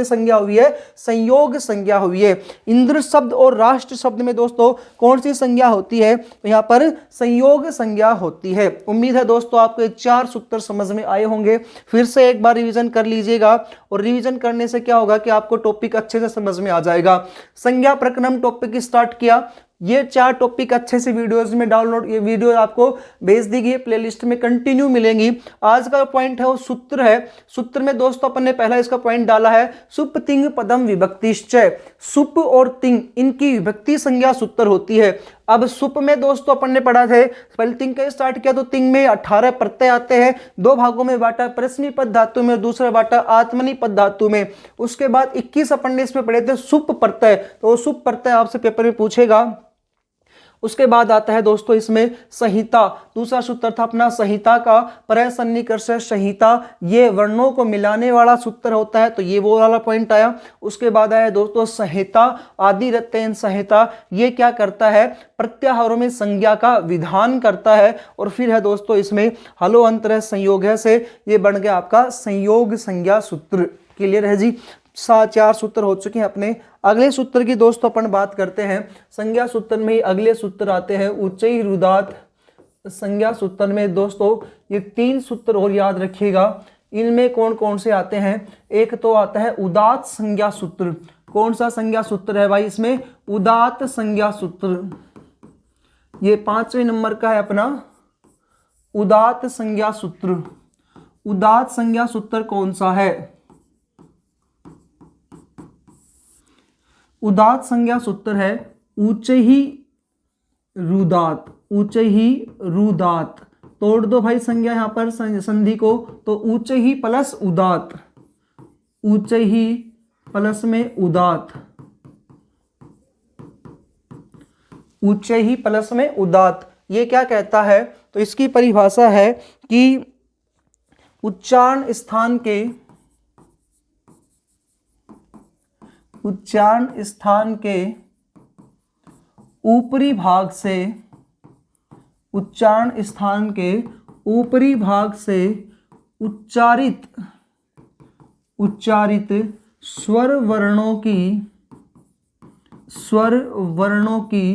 संज्ञा हुई है? संयोग संज्ञा हुई है। इंद्र शब्द और राष्ट्र शब्द में दोस्तों कौन सी संज्ञा होती है? तो यहाँ पर संयोग संज्ञा होती है। उम्मीद है दोस्तों आपको ये 4 सूत्र समझ में आए होंगे। फिर से एक बार रिवीजन कर लीजिएगा, और रिवीजन करने से क्या होगा कि आपको टॉपिक अच्छे से समझ में आ जाएगा। संज्ञा प्रकरण टॉपिक स्टार्ट किया, ये 4 टॉपिक अच्छे से वीडियोस में डाउनलोड, ये वीडियो आपको भेज दी गई, प्लेलिस्ट में कंटिन्यू मिलेंगी। आज का पॉइंट है वो सूत्र है। सूत्र में दोस्तों अपन ने पहला इसका पॉइंट डाला है सुप तिंग पदम विभक्तिश्चय। सुप और तिंग इनकी विभक्ति संज्ञा सूत्र होती है। अब सुप में दोस्तों अपन ने पढ़ा थे, पहले तिंग का स्टार्ट किया तो तिंग में 18 प्रत्यय आते हैं, 2 भागों में बांटा, प्रश्नी पद धातु में, दूसरा बांटा आत्मनी पद धातु में। उसके बाद 21 अपन ने इसमें पढ़े थे सुप प्रत्यय, तो वो सुप प्रत्यय आपसे पेपर में पूछेगा। उसके बाद आता है दोस्तों इसमें संहिता, दूसरा सूत्र था अपना संहिता का, परसन्निकर्ष संहिता, ये वर्णों को मिलाने वाला सूत्र होता है, तो ये वो वाला पॉइंट आया। उसके बाद आया दोस्तों संहिता, आदि रत्यन संहिता, ये क्या करता है? प्रत्याहारों में संज्ञा का विधान करता है। और फिर है दोस्तों इसमें हलो अंतर संयोग है से, ये बन गया आपका संयोग संज्ञा सूत्र। क्लियर है जी? 4 सूत्र हो चुके हैं अपने। अगले सूत्र की दोस्तों अपन बात करते हैं। संज्ञा सूत्र में ही अगले सूत्र आते हैं उच्चई रुदात। संज्ञा सूत्र में दोस्तों ये 3 सूत्र और याद रखिएगा। इनमें कौन कौन से आते हैं? एक तो आता है उदात संज्ञा सूत्र। कौन सा संज्ञा सूत्र है भाई इसमें? उदात संज्ञा सूत्र। ये 5वें नंबर का है अपना उदात संज्ञा सूत्र। उदात संज्ञा सूत्र कौन सा है? उदात संज्ञा सूत्र है ऊंचे ही रुदात। ऊंचे ही रुदात, तोड़ दो भाई संज्ञा यहाँ पर संधि को, तो ऊंचे ही प्लस उदात, ऊंचे ही प्लस में उदात, ऊंचे ही प्लस में उदात। ये क्या कहता है? तो इसकी परिभाषा है कि उच्चारण स्थान के, उच्चारण स्थान के ऊपरी भाग से, उच्चारण स्थान के ऊपरी भाग से उच्चारित स्वर वर्णों की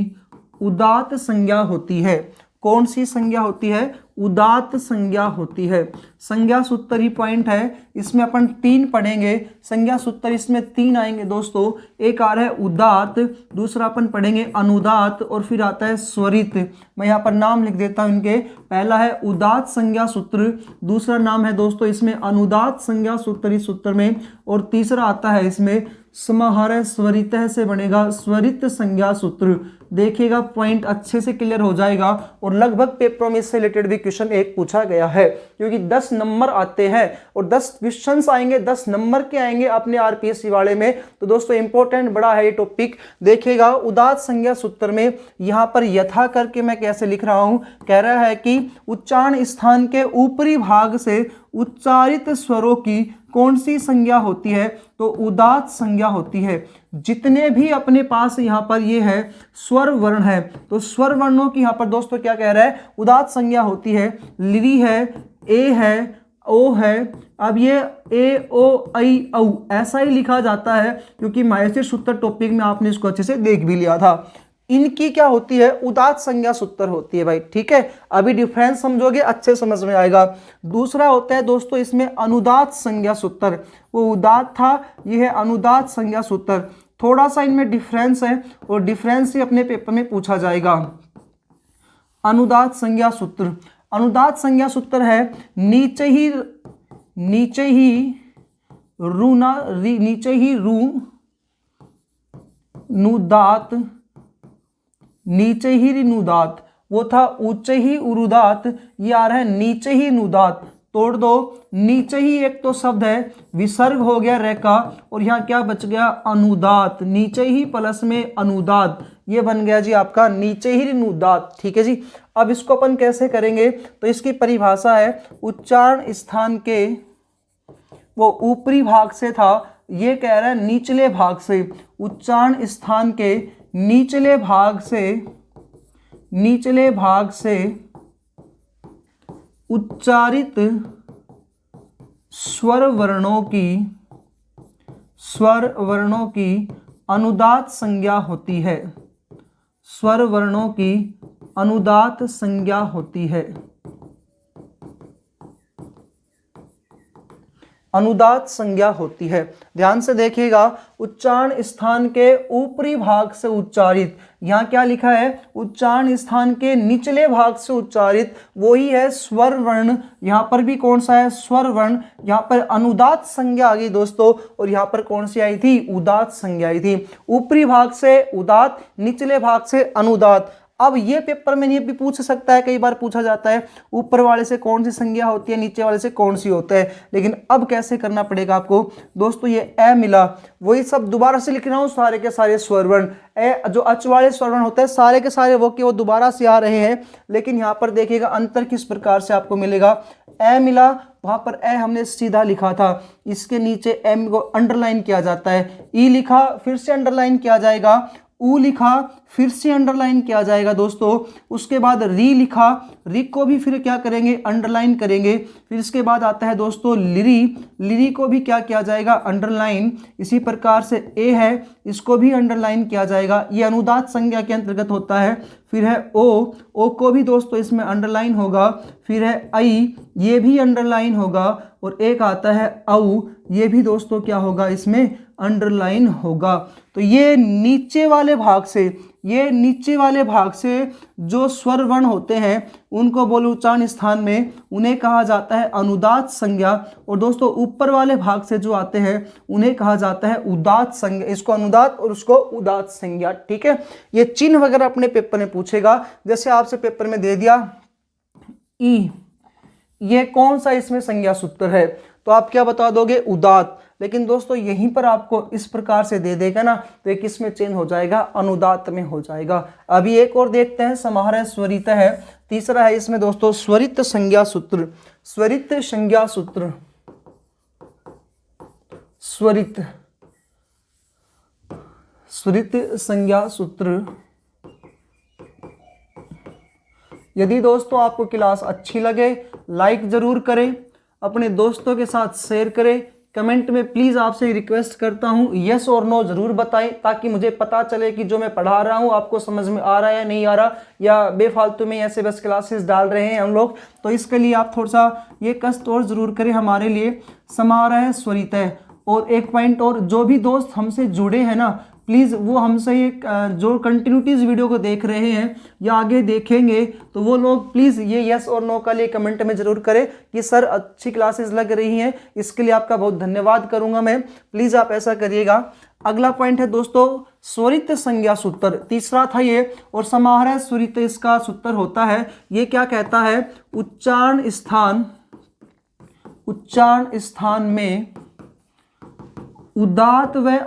उदात संज्ञा होती है। कौन सी संज्ञा होती है? उदात संज्ञा होती है। संज्ञा सूत्र ही पॉइंट है, इसमें अपन 3 पढ़ेंगे। संज्ञा सूत्र इसमें 3 आएंगे दोस्तों। एक आ रहा है उदात, दूसरा अपन पढ़ेंगे अनुदात, और फिर आता है स्वरित। मैं यहाँ पर नाम लिख देता हूँ इनके। पहला है उदात संज्ञा सूत्र, दूसरा नाम है दोस्तों इसमें अनुदात संज्ञा सूत्र इस सूत्र में, और तीसरा आता है इसमें समाहार स्वरित से बनेगा स्वरित संज्ञा सूत्र। देखिएगा पॉइंट अच्छे से क्लियर हो जाएगा। और लगभग पेपरों में इससे रिलेटेड भी क्वेश्चन एक पूछा गया है, क्योंकि 10 नंबर आते हैं और 10 क्वेश्चंस आएंगे, 10 नंबर के आएंगे अपने आरपीएससी वाले में। तो दोस्तों इंपॉर्टेंट बड़ा है ये टॉपिक। देखिएगा उदात संज्ञा सूत्र में यहाँ पर यथा करके मैं कैसे लिख रहा हूँ, कह रहा है कि उच्चारण स्थान के ऊपरी भाग से उच्चारित स्वरों की कौन सी संज्ञा होती है? तो उदात संज्ञा होती है। जितने भी अपने पास यहाँ पर ये है स्वर वर्ण है, तो स्वर वर्णों की यहाँ पर दोस्तों क्या कह रहा है? उदात संज्ञा होती है। लिरी है, ए है, ओ है। अब ये ए ओ ऐ औ ऐसा ही लिखा जाता है, क्योंकि माहेश्वर सूत्र टॉपिक में आपने इसको अच्छे से देख भी लिया था। इनकी क्या होती है? उदात संज्ञा सूत्र होती है भाई, ठीक है। अभी डिफरेंस समझोगे अच्छे समझ में आएगा। दूसरा होता है दोस्तों इसमें अनुदात संज्ञा सूत्र। वो उदात था, ये है अनुदात संज्ञा सूत्र। थोड़ा सा इनमें डिफरेंस है, और डिफरेंस ही अपने पेपर में पूछा जाएगा। अनुदात संज्ञा सूत्र, अनुदात संज्ञा सूत्र है नीचे ही रू नुदात, नीचे ही नुदात। वो था ऊंचे ही उरुदात, ये आ रहा है नीचे ही नुदात। तोड़ दो, नीचे ही एक तो शब्द है विसर्ग हो गया रे का, और यहाँ क्या बच गया अनुदात, नीचे ही प्लस में अनुदात, ये बन गया जी आपका नीचे ही अनुदात। ठीक है जी। अब इसको अपन कैसे करेंगे, तो इसकी परिभाषा है उच्चारण स्थान के वो ऊपरी भाग से था, ये कह रहा है निचले भाग से, उच्चारण स्थान के निचले भाग से उच्चारित स्वर वर्णों की अनुदात संज्ञा होती है, स्वर वर्णों की अनुदात संज्ञा होती है, अनुदात संज्ञा होती है। ध्यान से देखिएगा, उच्चारण स्थान के ऊपरी भाग से उच्चारित, यहाँ क्या लिखा है उच्चारण स्थान के निचले भाग से उच्चारित, वही है स्वर वर्ण। यहाँ पर भी कौन सा है स्वर वर्ण, यहाँ पर अनुदात संज्ञा आ गई दोस्तों, और यहाँ पर कौन सी आई थी उदात संज्ञा आई थी। ऊपरी भाग से उदात, निचले भाग से अनुदात। अब ये पेपर में ये भी पूछ सकता है, कई बार पूछा जाता है ऊपर वाले से कौन सी संज्ञा होती है, नीचे वाले से कौन सी होता है, लेकिन अब कैसे करना पड़ेगा आपको दोस्तों, ये ए मिला, वही सब दोबारा से लिख रहा हूँ, सारे के सारे स्वरवर्ण, ए जो अच वाले स्वरवर्ण होते हैं सारे के सारे वो दोबारा से आ रहे हैं, लेकिन यहाँ पर देखिएगा अंतर किस प्रकार से आपको मिलेगा। ए मिला, वहां पर ए हमने सीधा लिखा था, इसके नीचे एम को अंडरलाइन किया जाता है, ई लिखा फिर से अंडरलाइन किया जाएगा, ऊ लिखा फिर से अंडरलाइन किया जाएगा दोस्तों, उसके बाद री लिखा, री को भी फिर क्या करेंगे अंडरलाइन करेंगे, फिर इसके बाद आता है दोस्तों लिरी, लिरी को भी क्या किया जाएगा अंडरलाइन। इसी प्रकार से ए है, इसको भी अंडरलाइन किया जाएगा, ये अनुदात संज्ञा के अंतर्गत होता है। फिर है ओ, ओ को भी दोस्तों इसमें अंडरलाइन होगा। फिर है आई, ये भी अंडरलाइन होगा, और एक आता है औ, ये भी दोस्तों क्या होगा इसमें अंडरलाइन होगा। तो ये नीचे वाले भाग से जो स्वर वर्ण होते हैं उनको बोलो उच्चारण स्थान में, उन्हें कहा जाता है अनुदात संज्ञा, और दोस्तों ऊपर वाले भाग से जो आते हैं उन्हें कहा जाता है उदात संज्ञा, इसको अनुदात और उसको उदात संज्ञा। ठीक है, ये चिन्ह वगैरह अपने पेपर में पूछेगा, जैसे आपसे पेपर में दे दिया ई, ये कौन सा इसमें संज्ञा सूत्र है, तो आप क्या बता दोगे उदात, लेकिन दोस्तों यहीं पर आपको इस प्रकार से दे देगा ना, तो एक इसमें चेंज हो जाएगा अनुदात में हो जाएगा। अभी एक और देखते हैं, समाहार स्वरित है, तीसरा है इसमें दोस्तों स्वरित संज्ञा सूत्र, स्वरित संज्ञा सूत्र, स्वरित संज्ञा सूत्र। यदि दोस्तों आपको क्लास अच्छी लगे लाइक जरूर करें, अपने दोस्तों के साथ शेयर करें, कमेंट में प्लीज़ आपसे रिक्वेस्ट करता हूं यस और नो ज़रूर बताएं, ताकि मुझे पता चले कि जो मैं पढ़ा रहा हूं आपको समझ में आ रहा है या नहीं आ रहा, या बेफालतू में ऐसे बस क्लासेस डाल रहे हैं हम लोग। तो इसके लिए आप थोड़ा सा ये कष्ट और ज़रूर करें हमारे लिए। समाहार स्वरित है, और एक पॉइंट और, जो भी दोस्त हमसे जुड़े हैं ना प्लीज़ वो हमसे एक जो कंटिन्यूटीज वीडियो को देख रहे हैं या आगे देखेंगे, तो वो लोग प्लीज़ ये यस और नो का लिए कमेंट में ज़रूर करें कि सर अच्छी क्लासेस लग रही हैं, इसके लिए आपका बहुत धन्यवाद करूंगा मैं, प्लीज़ आप ऐसा करिएगा। अगला पॉइंट है दोस्तों स्वरित संज्ञा सूत्र, तीसरा था ये, और समाहार स्वरित इसका सूत्र होता है, ये क्या कहता है उच्चारण स्थान में उदात व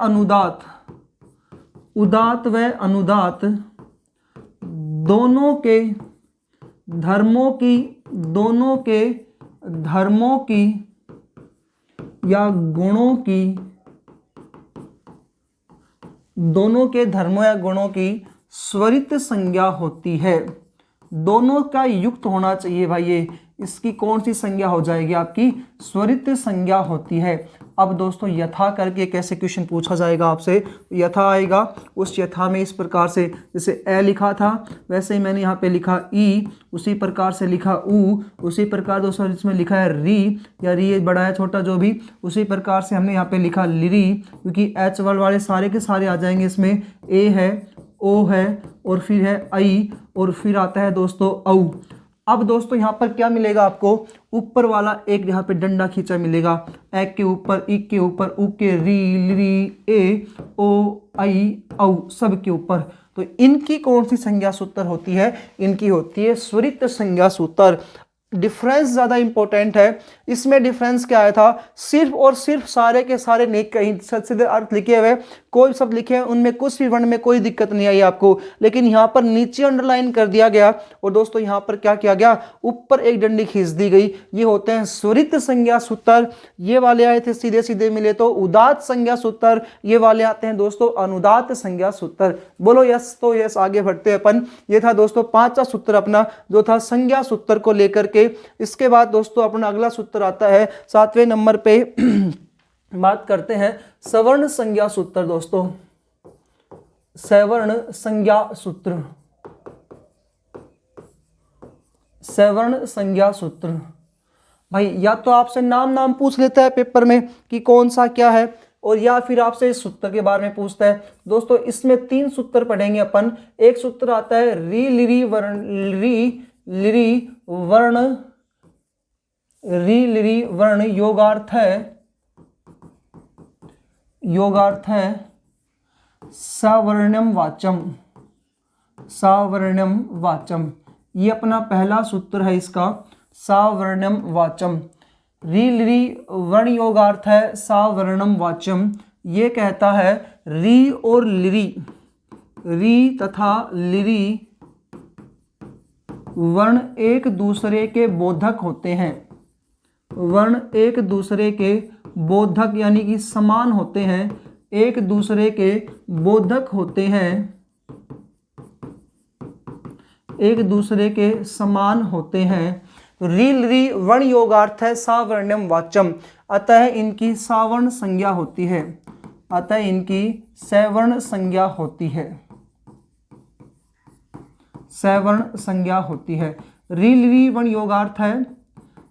अनुदात दोनों के धर्मों की या गुणों की, दोनों के धर्मों या गुणों की स्वरित संज्ञा होती है। दोनों का युक्त होना चाहिए भाई, ये इसकी कौन सी संज्ञा हो जाएगी आपकी स्वरित संज्ञा होती है। अब दोस्तों यथा करके कैसे क्वेश्चन पूछा जाएगा आपसे, यथा आएगा, उस यथा में इस प्रकार से जैसे ए लिखा था वैसे ही मैंने यहाँ पे लिखा ई, उसी प्रकार से लिखा ऊ, उसी प्रकार दोस्तों इसमें लिखा है री, या री बड़ा है छोटा जो भी, उसी प्रकार से हमने यहाँ पे लिखा लिरी, क्योंकि एच वर्ड वाले सारे के सारे आ जाएंगे इसमें, ए है, ओ है, और फिर है आई, और फिर आता है दोस्तों औ। अब दोस्तों यहाँ पर क्या मिलेगा आपको, ऊपर वाला एक यहाँ पे डंडा खींचा मिलेगा, ए के ऊपर, ई के ऊपर, ऊ के, री, ली, ए, ओ, आई, औ, सब के ऊपर। तो इनकी कौन सी संज्ञा सूत्र होती है, इनकी होती है स्वरित संज्ञा सूत्र। डिफरेंस ज़्यादा इंपॉर्टेंट है। इसमें डिफरेंस क्या आया था, सिर्फ और सिर्फ सारे के सारे नेक कहीं सीधे अर्थ लिखे हुए, कोई शब्द लिखे हैं उनमें कुछ भी वर्ण में कोई दिक्कत नहीं आई आपको, लेकिन यहाँ पर नीचे अंडरलाइन कर दिया गया और दोस्तों यहाँ पर क्या किया गया, ऊपर एक डंडी खींच दी गई। ये होते हैं स्वरित संज्ञा सूत्र, ये वाले आए थे सीधे सीधे मिले तो उदात्त संज्ञा सूत्र, ये वाले आते हैं दोस्तों अनुदात्त संज्ञा सूत्र। बोलो यस, तो यस, आगे बढ़ते अपन। ये था दोस्तों पांचवा सूत्र अपना जो था संज्ञा सूत्र को लेकर के। इसके बाद दोस्तों अपना अगला सूत्र आता है 7वें नंबर पे बात करते हैं सवर्ण संज्ञा सूत्र। दोस्तों सवर्ण संज्ञा सूत्र, सवर्ण संज्ञा सूत्र भाई या तो आपसे नाम पूछ लेता है पेपर में कि कौन सा क्या है, और या फिर आपसे इस सूत्र के बारे में पूछता है। दोस्तों इसमें 3 सूत्र पढ़ेंगे अपन। एक सूत्र आता है री लिरी वर्ण योगार्थ है सावर्ण्यम वाचम। ये अपना पहला सूत्र है इसका, सावर्ण्यम वाचम। री वर्ण योगार्थ है सावर्णम वाचम। ये कहता है री और लिरी, री तथा लिरी वर्ण एक दूसरे के बोधक होते हैं, वर्ण एक दूसरे के बोधक यानी कि समान होते हैं, एक दूसरे के बोधक होते हैं, एक दूसरे के समान होते हैं। री वर्ण योगार्थ है सावर्ण्यम वाचम, अतः इनकी सावर्ण संज्ञा होती है, अतः इनकी सवर्ण संज्ञा होती है, सवर्ण संज्ञा होती है। री वर्ण योगार्थ है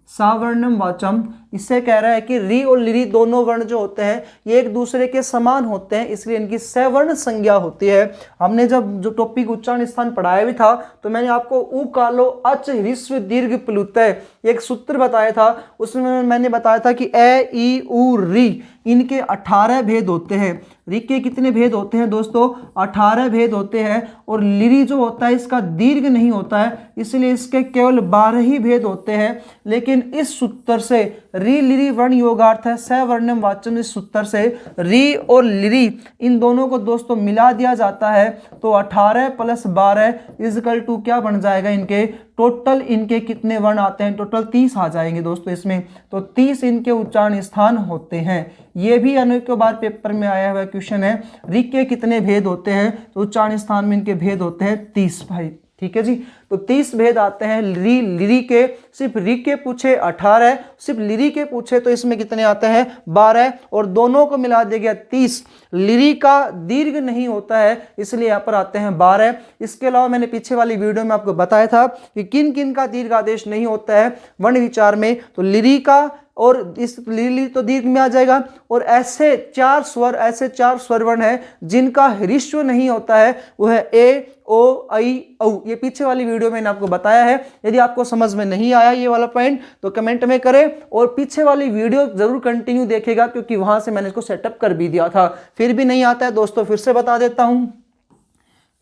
सावर्णम वाचम। इससे कह रहा है कि री और लिरी दोनों वर्ण जो होते हैं ये एक दूसरे के समान होते हैं, इसलिए इनकी सवर्ण संज्ञा होती है। हमने जब जो टॉपिक उच्चारण स्थान पढ़ाया भी था तो मैंने आपको उ कालो अच ह्रस्व दीर्घ प्लुतय एक सूत्र बताया था। उसमें मैंने बताया था कि ए ई उ री इनके 18 भेद होते हैं। री के कितने भेद होते हैं दोस्तों, 18 भेद होते हैं। और लिरी जो होता है इसका दीर्घ नहीं होता है, इसलिए इसके केवल 12 ही भेद होते हैं। लेकिन इस सूत्र से री लिरी वर्ण योगार्थ है सवर्णम वाचम, इस सूत्र से री और लिरी इन दोनों को दोस्तों मिला दिया जाता है तो 18 + 12 इजकल टू क्या बन जाएगा, इनके टोटल इनके कितने वर्ण आते हैं, टोटल 30 आ जाएंगे दोस्तों इसमें। तो 30 इनके उच्चारण स्थान होते हैं। ये भी अनेकों बार पेपर में आया हुआ क्वेश्चन है, री के कितने भेद होते हैं, तो उच्चारण स्थान में इनके भेद होते हैं 30 भाई। ठीक है जी, तो 30 भेद आते हैं री लिरी के। सिर्फ री के पूछे 18, सिर्फ लिरी के पूछे तो इसमें कितने आते हैं 12, और दोनों को मिला दिया गया 30। लिरी का दीर्घ नहीं होता है इसलिए यहाँ पर आते हैं 12। इसके अलावा मैंने पीछे वाली वीडियो में आपको बताया था कि किन किन का दीर्घ आदेश नहीं होता है वर्ण विचार में, तो लिरी का और इस लिरी तो दीर्घ में आ जाएगा। और ऐसे 4 स्वर वर्ण है जिनका ह्रस्व नहीं होता है, वो है ए ओ आई औ। ये पीछे वाली वीडियो में मैंने आपको बताया है। यदि आपको समझ में नहीं आया ये वाला पॉइंट तो कमेंट में करें, और पीछे वाली वीडियो जरूर कंटिन्यू देखेगा क्योंकि वहां से मैंने इसको सेटअप कर भी दिया था। फिर भी नहीं आता है दोस्तों, फिर से बता देता हूं।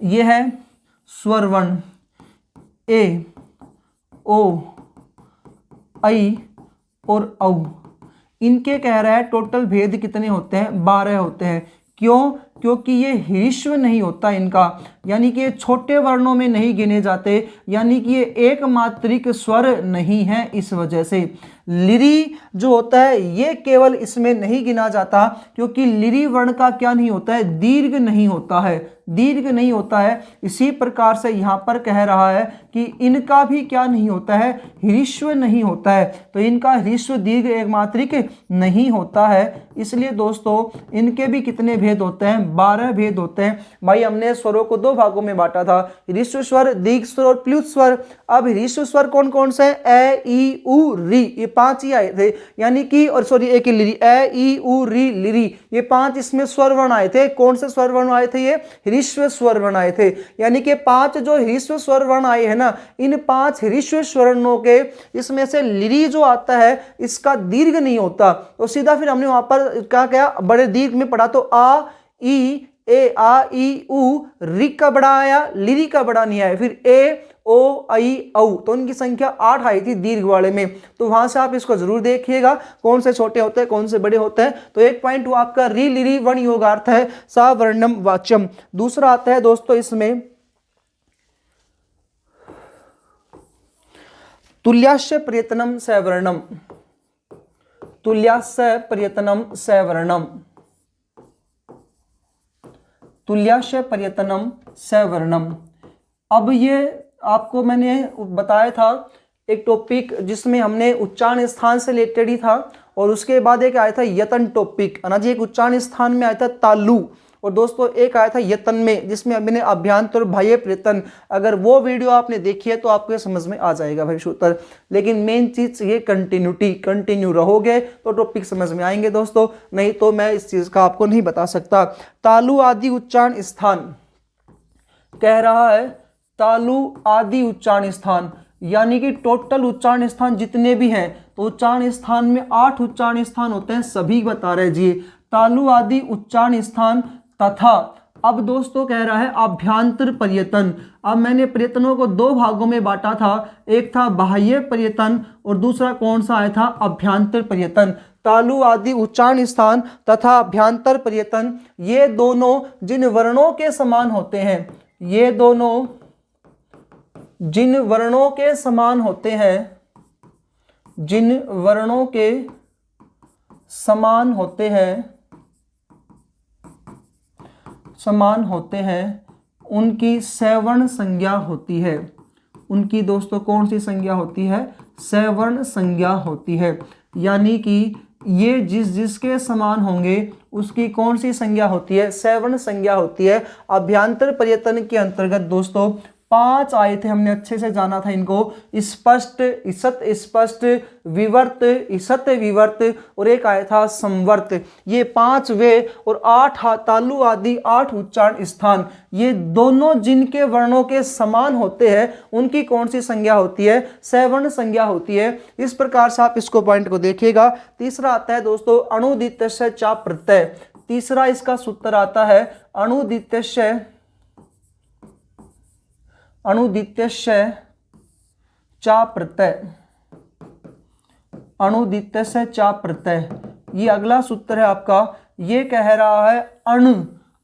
ये है स्वर वर्ण ए ओ आई और औ। इनके कह रहा है टोटल भेद कितने होते हैं, 12 होते हैं। क्यों? क्योंकि ये ह्रस्व नहीं होता इनका, यानी कि ये छोटे वर्णों में नहीं गिने जाते, यानी कि ये एक मात्रिक स्वर नहीं है। इस वजह से लिरी जो होता है ये केवल इसमें नहीं गिना जाता, क्योंकि लिरी वर्ण का क्या नहीं होता है, दीर्घ नहीं होता है, दीर्घ नहीं होता है। इसी प्रकार से यहाँ पर कह रहा है कि इनका भी क्या नहीं होता है, ह्रस्व नहीं होता है, तो इनका ह्रस्व दीर्घ एक मात्रिक नहीं होता है। इसलिए दोस्तों इनके भी कितने भेद होते हैं, 12 भेद होते हैं। भाई हमने स्वरों को 2 भागों में बांटा था, ह्रस्व स्वर, दीर्घ स्वर और प्लुत स्वर। अब ह्रस्व स्वर कौन कौन से हैं, ए ई उ री, ये 5 ही आए थे, यानी कि और सॉरी एक लिरी, ए ई उ री लिरी, ये 5 इसमें स्वर वर्ण आए थे। कौन से स्वर वर्ण आए थे, ये ह्रस्व स्वर वर्ण आए थे। यानी कि 5 जो ह्रस्व स्वर वर्ण आए हैं ना, इन 5 ह्रस्व स्वरों के इसमें से लिरी जो आता है इसका दीर्घ नहीं होता, तो सीधा फिर हमने वहां पर क्या किया, बड़े दीर्घ में पढ़ा तो आ ई ए आ ई उ, री का बड़ा आया, लिरी का बड़ा नहीं आया, फिर ए ओ आई औ, तो उनकी संख्या 8 आई थी दीर्घ वाले में। तो वहां से आप इसको जरूर देखिएगा कौन से छोटे होते हैं कौन से बड़े होते हैं। तो एक पॉइंट वो आपका री लिरी वर्ण योगार्थ है, सवर्णम वाच्यम। दूसरा आता है दोस्तों इसमें तुल्यास्य प्रयत्नम सवर्णम, तुल्यास्य प्रयत्नम सवर्णम, तुल्यास्य प्रयत्नम सवर्णम। अब ये आपको मैंने बताया था एक टॉपिक जिसमें हमने उच्चारण स्थान से रिलेटेड ही था, और उसके बाद एक आया था यतन टॉपिक, है ना जी। एक उच्चारण स्थान में आया था तालु, और दोस्तों एक आया था यतन में जिसमें मैंने अभ्यंतर बाह्य प्रयत्न। अगर वो वीडियो आपने देखी है तो आपको ये समझ में आ जाएगा भाई सूत्र। लेकिन मेन चीज ये कंटिन्यूटी, कंटिन्यू रहोगे तो टॉपिक समझ में आएंगे दोस्तों, नहीं तो मैं इस चीज का आपको नहीं बता सकता। तालु आदि उच्चारण स्थान कह रहा है, तालु आदि उच्चारण स्थान, यानी कि टोटल उच्चारण स्थान जितने भी हैं, तो उच्चारण स्थान में 8 उच्चारण स्थान होते हैं, सभी बता रहे जी। तालु आदि उच्चारण स्थान तथा, अब दोस्तों कह रहा है अभ्यंतर प्रयत्न। अब मैंने प्रयत्नों को 2 भागों में बांटा था, एक था बाह्य प्रयत्न और दूसरा कौन सा आया था, अभ्यंतर प्रयत्न। तालु आदि उच्चारण स्थान तथा अभ्यंतर प्रयत्न, ये दोनों जिन वर्णों के समान होते हैं, ये दोनों जिन वर्णों के समान होते हैं, जिन वर्णों के समान होते हैं, समान होते हैं, उनकी सवर्ण संज्ञा होती है। उनकी दोस्तों कौन सी संज्ञा होती है, सवर्ण संज्ञा होती है। यानी कि ये जिस जिसके समान होंगे उसकी कौन सी संज्ञा होती है, सवर्ण संज्ञा होती है। अभ्यंतर प्रयत्न के अंतर्गत दोस्तों 5 आए थे, हमने अच्छे से जाना था इनको, स्पष्ट, ईसत स्पष्ट, विवर्त, ईसत विवर्त, और एक आया था संवर्त। ये 5 वे, और 8 तालु आदि 8 उच्चारण स्थान, ये दोनों जिनके वर्णों के समान होते हैं उनकी कौन सी संज्ञा होती है, सवर्ण संज्ञा होती है। इस प्रकार से आप इसको पॉइंट को देखिएगा। तीसरा आता है दोस्तों अणुदित्यस्य चा प्रत्यय। तीसरा इसका सूत्र आता है अणुदित्यस्य, अणुदित्यस्य चा प्रत्यय, अणुदित्यस्य चा प्रत्यय, ये अगला सूत्र है आपका। ये कह रहा है अणु।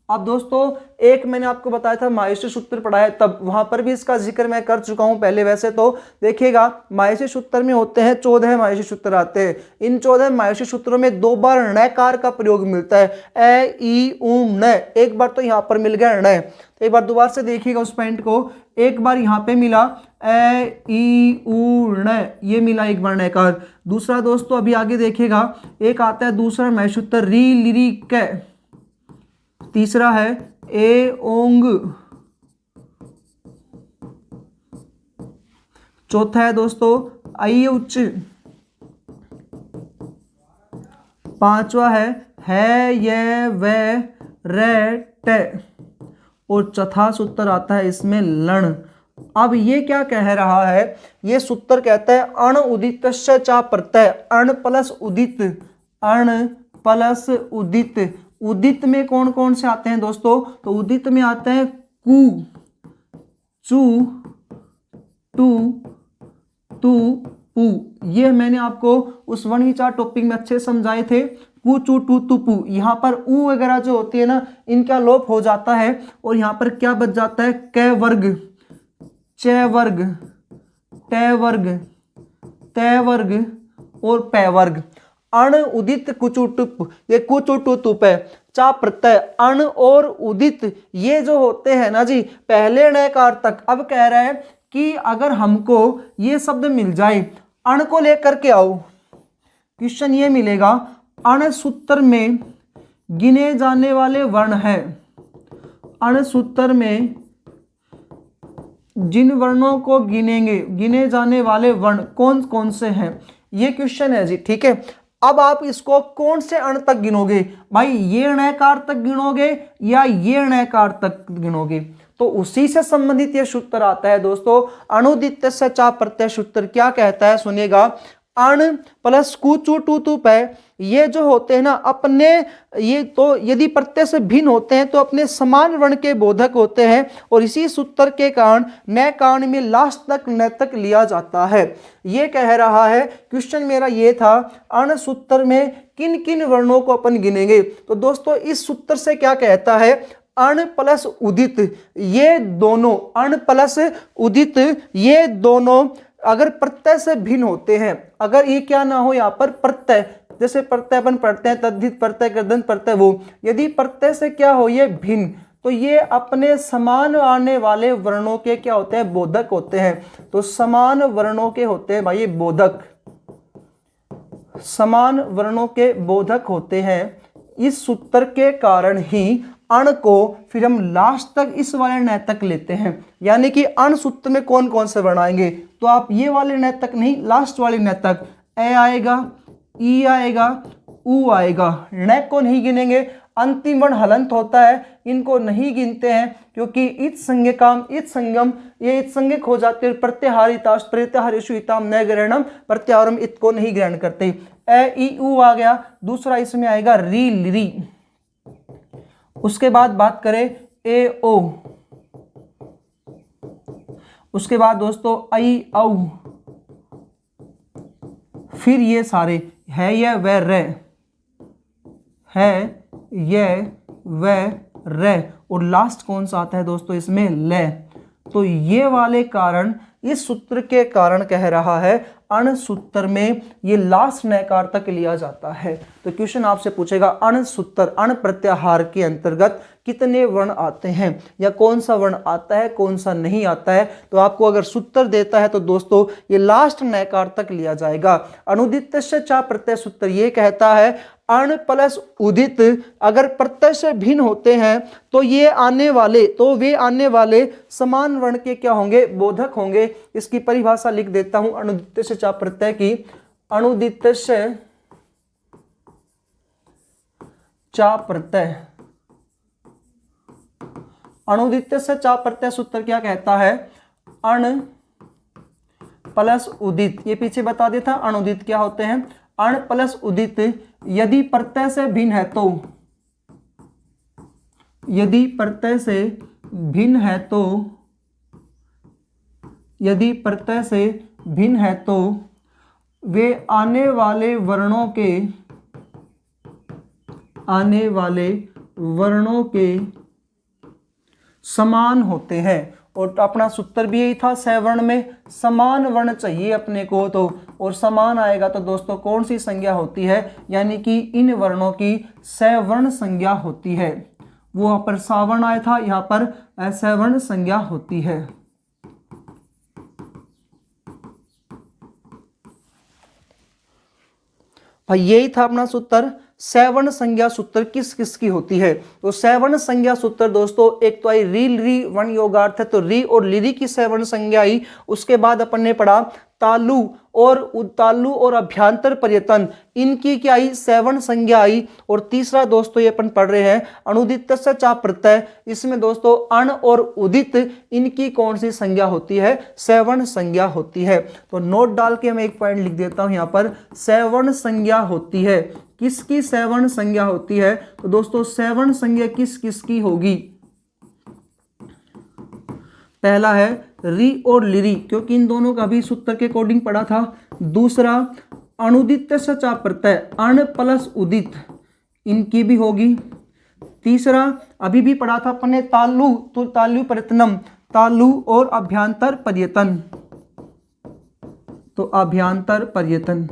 अब दोस्तों एक मैंने आपको बताया था माहेश्वर सूत्र पढ़ा है, तब वहां पर भी इसका जिक्र मैं कर चुका हूं पहले। वैसे तो देखिएगा माहेश्वर सूत्र में होते हैं 14 माहेश्वर सूत्र आते हैं। इन 14 माहेश्वर सूत्रों में 2 बार णकार का प्रयोग मिलता है, ए ई उ न। एक बार तो यहाँ पर मिल गया ण, तो एक बार दोबारा से देखिएगा उस पॉइंट को। एक बार यहाँ पे मिला ए ई उ ण, ये मिला एक बार णकार। दूसरा दोस्तों अभी आगे देखिएगा एक आता है दूसरा माहेश्वर सूत्र री लिरी क। तीसरा है ए ओंग। चौथा है दोस्तों आई उच्च। पांचवा है ये वे रे टे, और चौथा सूत्र आता है इसमें लण। अब ये क्या कह रहा है, ये सूत्र कहता है अण उदितस्य चा प्रत्यय, अण प्लस उदित, अण प्लस उदित। उदित में कौन कौन से आते हैं दोस्तों, तो उदित में आते हैं कु, चू, टू, तू, पू। ये मैंने आपको उस 1 ही 4 टॉपिक में अच्छे समझाए थे, कु, चू, टू, तू, पू। यहाँ पर ऊ वगैरह जो होती है ना, इनका लोप हो जाता है और यहाँ पर क्या बच जाता है, क वर्ग, च वर्ग, ट वर्ग, त वर्ग और प वर्ग। अण उदित कुचुटुप, ये कुचुटुतुप है। चा प्रत्यय, अण और उदित ये जो होते हैं ना जी पहले णकार तक। अब कह रहा है कि अगर हमको ये शब्द मिल जाए, अण को लेकर के आओ, क्वेश्चन ये मिलेगा अण सूत्र में गिने जाने वाले वर्ण है, अण सूत्र में जिन वर्णों को गिनेंगे, गिने जाने वाले वर्ण कौन कौन से हैं, ये क्वेश्चन है जी। ठीक है, अब आप इसको कौन से अण तक गिनोगे भाई, ये णकार तक गिनोगे या ये णकार तक गिनोगे, तो उसी से संबंधित ये सूत्र आता है दोस्तों। अणुदित्यस्य चा प्रत्यय सूत्र क्या कहता है सुनिएगा, अण प्लस कु चु टू तु पै, ये जो होते हैं ना अपने, ये तो यदि प्रत्यय से भिन्न होते हैं तो अपने समान वर्ण के बोधक होते हैं, और इसी सूत्र के कारण न कारण में लास्ट तक न तक लिया जाता है। ये कह रहा है क्वेश्चन मेरा ये था, अण सूत्र में किन किन वर्णों को अपन गिनेंगे। तो दोस्तों इस सूत्र से क्या कहता है, अण प्लस उदित ये दोनों, अण प्लस उदित ये दोनों अगर प्रत्यय से भिन्न होते हैं, अगर ये क्या ना हो यहाँ पर प्रत्यय, जैसे प्रत्यय अपन पढ़ते हैं तद्धित प्रत्यय कृदंत प्रत्यय, वो यदि प्रत्यय से क्या हो ये भिन्न, तो ये अपने समान आने वाले वर्णों के क्या होते हैं, बोधक होते हैं। तो समान वर्णों के होते हैं भाई बोधक, समान वर्णों के बोधक होते हैं। इस सूत्र के कारण ही अण को फिर हम लास्ट तक इस वाले न तक लेते हैं, यानी कि अण सूत्र में कौन कौन से वर्ण आएंगे, तो आप ये वाले न तक नहीं, लास्ट वाले न तक, ए आएगा, ई आएगा, उ आएगा, न को नहीं गिनेंगे। अंतिम वर्ण हलंत होता है, इनको नहीं गिनते हैं क्योंकि इत संज्ञकाम इत संगम, ये इत संज्ञक हो जाते हैं। प्रत्याहारिता प्रत्याहारेषु इताम न ग्रहणम प्रत्याहारम, इत को नहीं ग्रहण करते। ए ई उ आ गया, दूसरा इसमें आएगा री लिरी। उसके बाद बात करें ए ओ, उसके बाद दोस्तों आई औ, फिर ये सारे है ये व रे, है ये व रे, और लास्ट कौन सा आता है दोस्तों इसमें ले। तो ये वाले कारण इस सूत्र के कारण कह रहा है अण सूत्र में ये लास्ट नकार तक लिया जाता है। तो क्वेश्चन आपसे पूछेगा अण सूत्र अण प्रत्याहार के अंतर्गत कितने वर्ण आते हैं, या कौन सा वर्ण आता है कौन सा नहीं आता है। तो आपको अगर सूत्र देता है तो दोस्तों ये लास्ट नकार तक लिया जाएगा। अनुदित से चा प्रत्यय सूत्र ये कहता है अण प्लस उदित अगर प्रत्यय से भिन्न होते हैं तो ये आने वाले, तो वे आने वाले समान वर्ण के क्या होंगे, बोधक होंगे। इसकी परिभाषा लिख देता हूं अनुदित से चा प्रत्यय की। अनुदित से चा प्रत्यय, अनुदित से चा प्रत्यय सूत्र क्या कहता है, अण प्लस उदित, ये पीछे बता दिया था अनुदित क्या होते हैं, अण प्लस उदित यदि प्रत्यय से भिन्न है तो, यदि प्रत्यय से भिन्न है तो, यदि प्रत्यय से भिन्न है तो वे आने वाले वर्णों के, आने वाले वर्णों के समान होते हैं। और अपना सूत्र भी यही था, सवर्ण में समान वर्ण चाहिए अपने को, तो और समान आएगा तो दोस्तों कौन सी संज्ञा होती है, यानी कि इन वर्णों की सवर्ण संज्ञा होती है। वो यहाँ पर सावर्ण आया था, यहाँ पर असवर्ण संज्ञा होती है। भाई यही था अपना सूत्र। सवर्ण संज्ञा सूत्र किस किस की होती है, तो सवर्ण संज्ञा सूत्र दोस्तों एक तो आई री ली वर्ण योगार्थ है, तो री और लिरी की सवर्ण संज्ञा आई। उसके बाद अपन ने पढ़ा तालु और उतालु और अभ्यांतर पर्यटन, इनकी क्या आई, सवर्ण संज्ञा आई। और तीसरा दोस्तों ये अपन पढ़ रहे हैं अनुदित से चा प्रत्यय, इसमें दोस्तों अण और उदित इनकी कौन सी संज्ञा होती है, सवर्ण संज्ञा होती है। तो नोट डाल के मैं एक पॉइंट लिख देता हूं यहाँ पर, सवर्ण संज्ञा होती है। किसकी सवर्ण संज्ञा होती है, तो दोस्तों सवर्ण संज्ञा किस किस की होगी, पहला है री और लिरी, क्योंकि इन दोनों का भी सूत्र के अकॉर्डिंग पढ़ा था। दूसरा अनुदित से चा प्रत्यय अण प्लस उदित, इनकी भी होगी। तीसरा अभी भी पढ़ा था अपने तालु, तो तालु पर्यतनम, तालु और अभ्यांतर पर्यटन, तो अभ्यांतर पर्यटन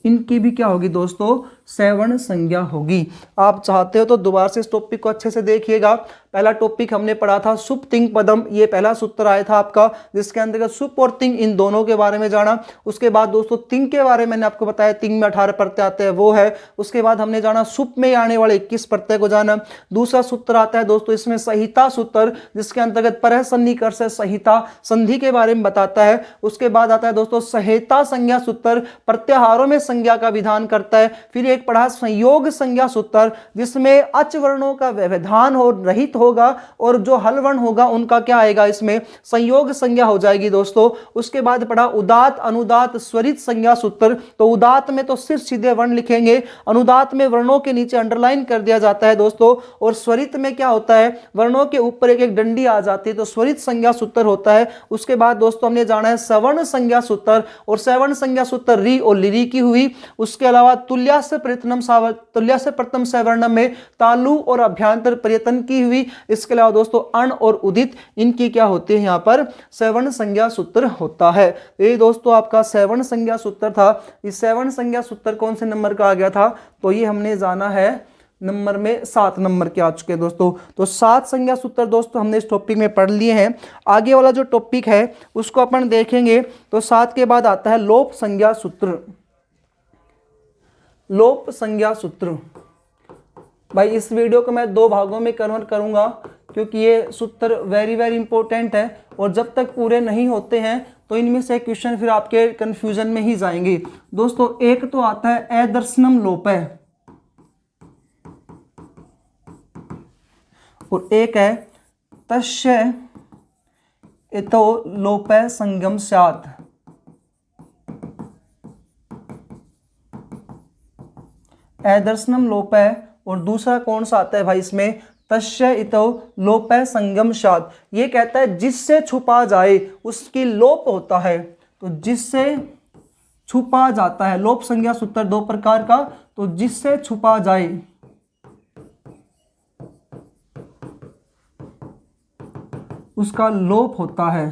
इनकी भी क्या होगी दोस्तों, सवर्ण संज्ञा होगी। आप चाहते हो तो दोबारा से इस टॉपिक को अच्छे से देखिएगा। पहला टॉपिक हमने पढ़ा था सुप तिंग पदम, ये पहला सूत्र आया था आपका, जिसके अंतर्गत सुप और तिंग इन दोनों के बारे में जाना। उसके बाद दोस्तों तिंग के बारे में मैंने आपको बताया, तिंग में 18 प्रत्यय आते हैं वो है। उसके बाद हमने जाना सुप में आने वाले 21 प्रत्यय को जाना। दूसरा सूत्र आता है दोस्तों इसमें संहिता सूत्र, जिसके अंतर्गत परः सन्निकर्ष से संहिता संधि के बारे में बताता है। उसके बाद आता है दोस्तों संहिता संज्ञा सूत्र, प्रत्याहारों में संज्ञा का विधान करता है। फिर एक पढ़ा संयोग संज्ञा सूत्र, जिसमें अच वर्णों का व्यवधान हो रहित हो होगा और जो हल वर्ण होगा उनका क्या आएगा, इसमें संयोग संज्ञा हो जाएगी दोस्तों। उसके बाद पढ़ा उदात्त अनुदात्त स्वरित संज्ञा सूत्र। तो उदात्त में तो सिर्फ सीधे वर्ण लिखेंगे, अनुदात्त में वर्णों के नीचे अंडरलाइन कर दिया जाता है दोस्तों, और स्वरित में क्या होता है, वर्णों के ऊपर एक एक डंडी आ जाती है, तो स्वरित संज्ञा सूत्र होता है। उसके बाद दोस्तों हमने जाना है सवर्ण संज्ञा सूत्र, और सवर्ण संज्ञा सूत्र री और लिरी की हुई। उसके अलावा तुल्यास्य प्रथम सवर्णम में तालु और अभ्यंतर प्रयत्न की हुई। इसके अलावा दोस्तों अण और उदित, इनकी क्या होती है, यहाँ पर सवर्ण संज्ञा सूत्र होता है। ये दोस्तों आपका सवर्ण संज्ञा सूत्र था। इस सवर्ण संज्ञा सूत्र कौन से नंबर का आ गया था, तो ये हमने जाना है नंबर में 7 नंबर के आ चुके हैं दोस्तों। तो 7 संज्ञा सूत्र दोस्तों हमने इस टॉपिक में पढ़ लिए हैं। आगे वाला जो टॉपिक है उसको अपन देखेंगे। तो 7 के बाद आता है लोप संज्ञा सूत्र। लोप संज्ञा सूत्र भाई इस वीडियो को मैं 2 भागों में कन्वर्ट करूंगा, क्योंकि ये सूत्र वेरी वेरी इंपॉर्टेंट है, और जब तक पूरे नहीं होते हैं तो इनमें से क्वेश्चन फिर आपके कंफ्यूजन में ही जाएंगे दोस्तों। एक तो आता है अदर्शनम लोपः, और एक है तस्य इतो लोपः संगम स्यात्। अदर्शनम लोपः, और दूसरा कौन सा आता है भाई इसमें, तस्य इतो लोपः संगम स्यात्। ये कहता है जिससे छुपा जाए उसकी लोप होता है। तो जिससे छुपा जाता है, लोप संज्ञा सूत्र 2 प्रकार का, तो जिससे छुपा जाए उसका लोप होता है,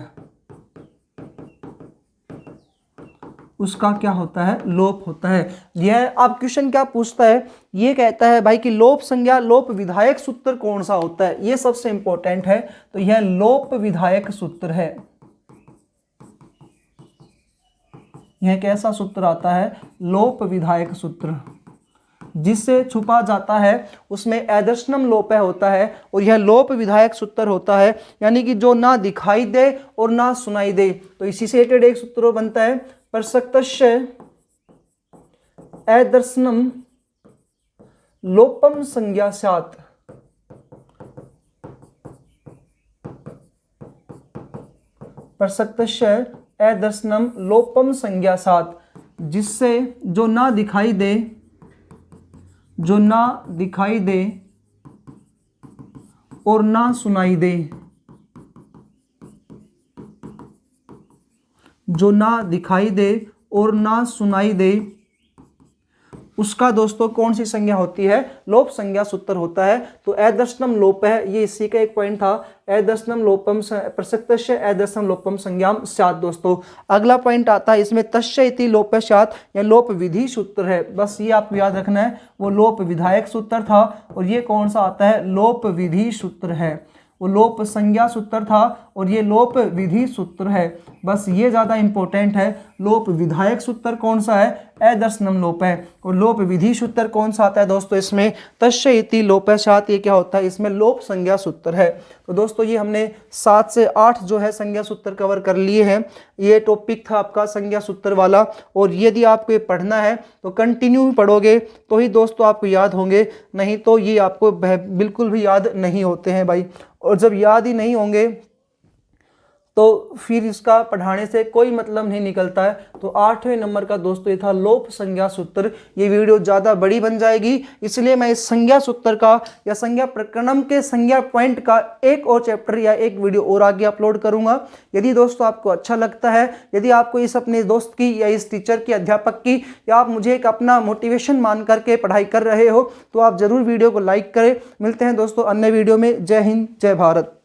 उसका क्या होता है, लोप होता है। यह अब क्वेश्चन क्या पूछता है, ये कहता है भाई कि लोप संज्ञा लोप विधायक सूत्र कौन सा होता है, ये सबसे इंपॉर्टेंट है। तो यह लोप विधायक सूत्र है। यह कैसा सूत्र आता है, लोप विधायक सूत्र। जिससे छुपा जाता है उसमें अदर्शनम लोपः होता है, और यह लोप विधायक सूत्र होता है, यानी कि जो ना दिखाई दे और ना सुनाई दे। तो इसी से रिलेटेड एक सूत्र बनता है प्रसक्तस्य अदर्शनम लोपम संज्ञा स्यात्। प्रसक्तस्य अदर्शनम लोपम संज्ञा स्यात्, जिससे जो ना दिखाई दे, जो ना दिखाई दे और ना सुनाई दे, जो ना दिखाई दे और ना सुनाई दे, उसका दोस्तों कौन सी संज्ञा होती है, लोप संज्ञा सूत्र होता है। तो अदर्शनम लोपः, ये इसी का एक पॉइंट था, अदर्शनम लोपम प्रसक्तस्य अदर्शनम लोपम संज्ञाम स्यात्। दोस्तों अगला पॉइंट आता है इसमें तस्य इति लोपः स्यात्, यह लोप विधि सूत्र है। बस ये आपको याद रखना है, वो लोप विधायक सूत्र था, और ये कौन सा आता है, लोप विधि सूत्र है। वो लोप संज्ञा सूत्र था और ये लोप विधि सूत्र है। बस ये ज़्यादा इंपॉर्टेंट है। लोप विधायक सूत्र कौन सा है, अदर्शनम लोपः, और लोप विधि सूत्र कौन सा आता है दोस्तों, इसमें तस्य इति लोपः स्यात्। ये क्या होता है, इसमें लोप संज्ञा सूत्र है। तो दोस्तों ये हमने 7 से 8 जो है संज्ञा सूत्र कवर कर लिए हैं। ये टॉपिक था आपका संज्ञा सूत्र वाला, और यदि आपको ये पढ़ना है तो कंटिन्यू पढ़ोगे तो ही दोस्तों आपको याद होंगे, नहीं तो ये आपको बिल्कुल भी याद नहीं होते हैं भाई। और जब याद ही नहीं होंगे तो फिर इसका पढ़ाने से कोई मतलब नहीं निकलता है। तो 8वें नंबर का दोस्तों ये था लोप संज्ञा सूत्र। ये वीडियो ज़्यादा बड़ी बन जाएगी, इसलिए मैं इस संज्ञा सूत्र का या संज्ञा प्रकरणम के संज्ञा पॉइंट का एक और चैप्टर या एक वीडियो और आगे अपलोड करूंगा। यदि दोस्तों आपको अच्छा लगता है, यदि आपको इस अपने दोस्त की या इस टीचर की, अध्यापक की, या आप मुझे एक अपना मोटिवेशन मान करके पढ़ाई कर रहे हो, तो आप ज़रूर वीडियो को लाइक करें। मिलते हैं दोस्तों अन्य वीडियो में। जय हिंद, जय भारत।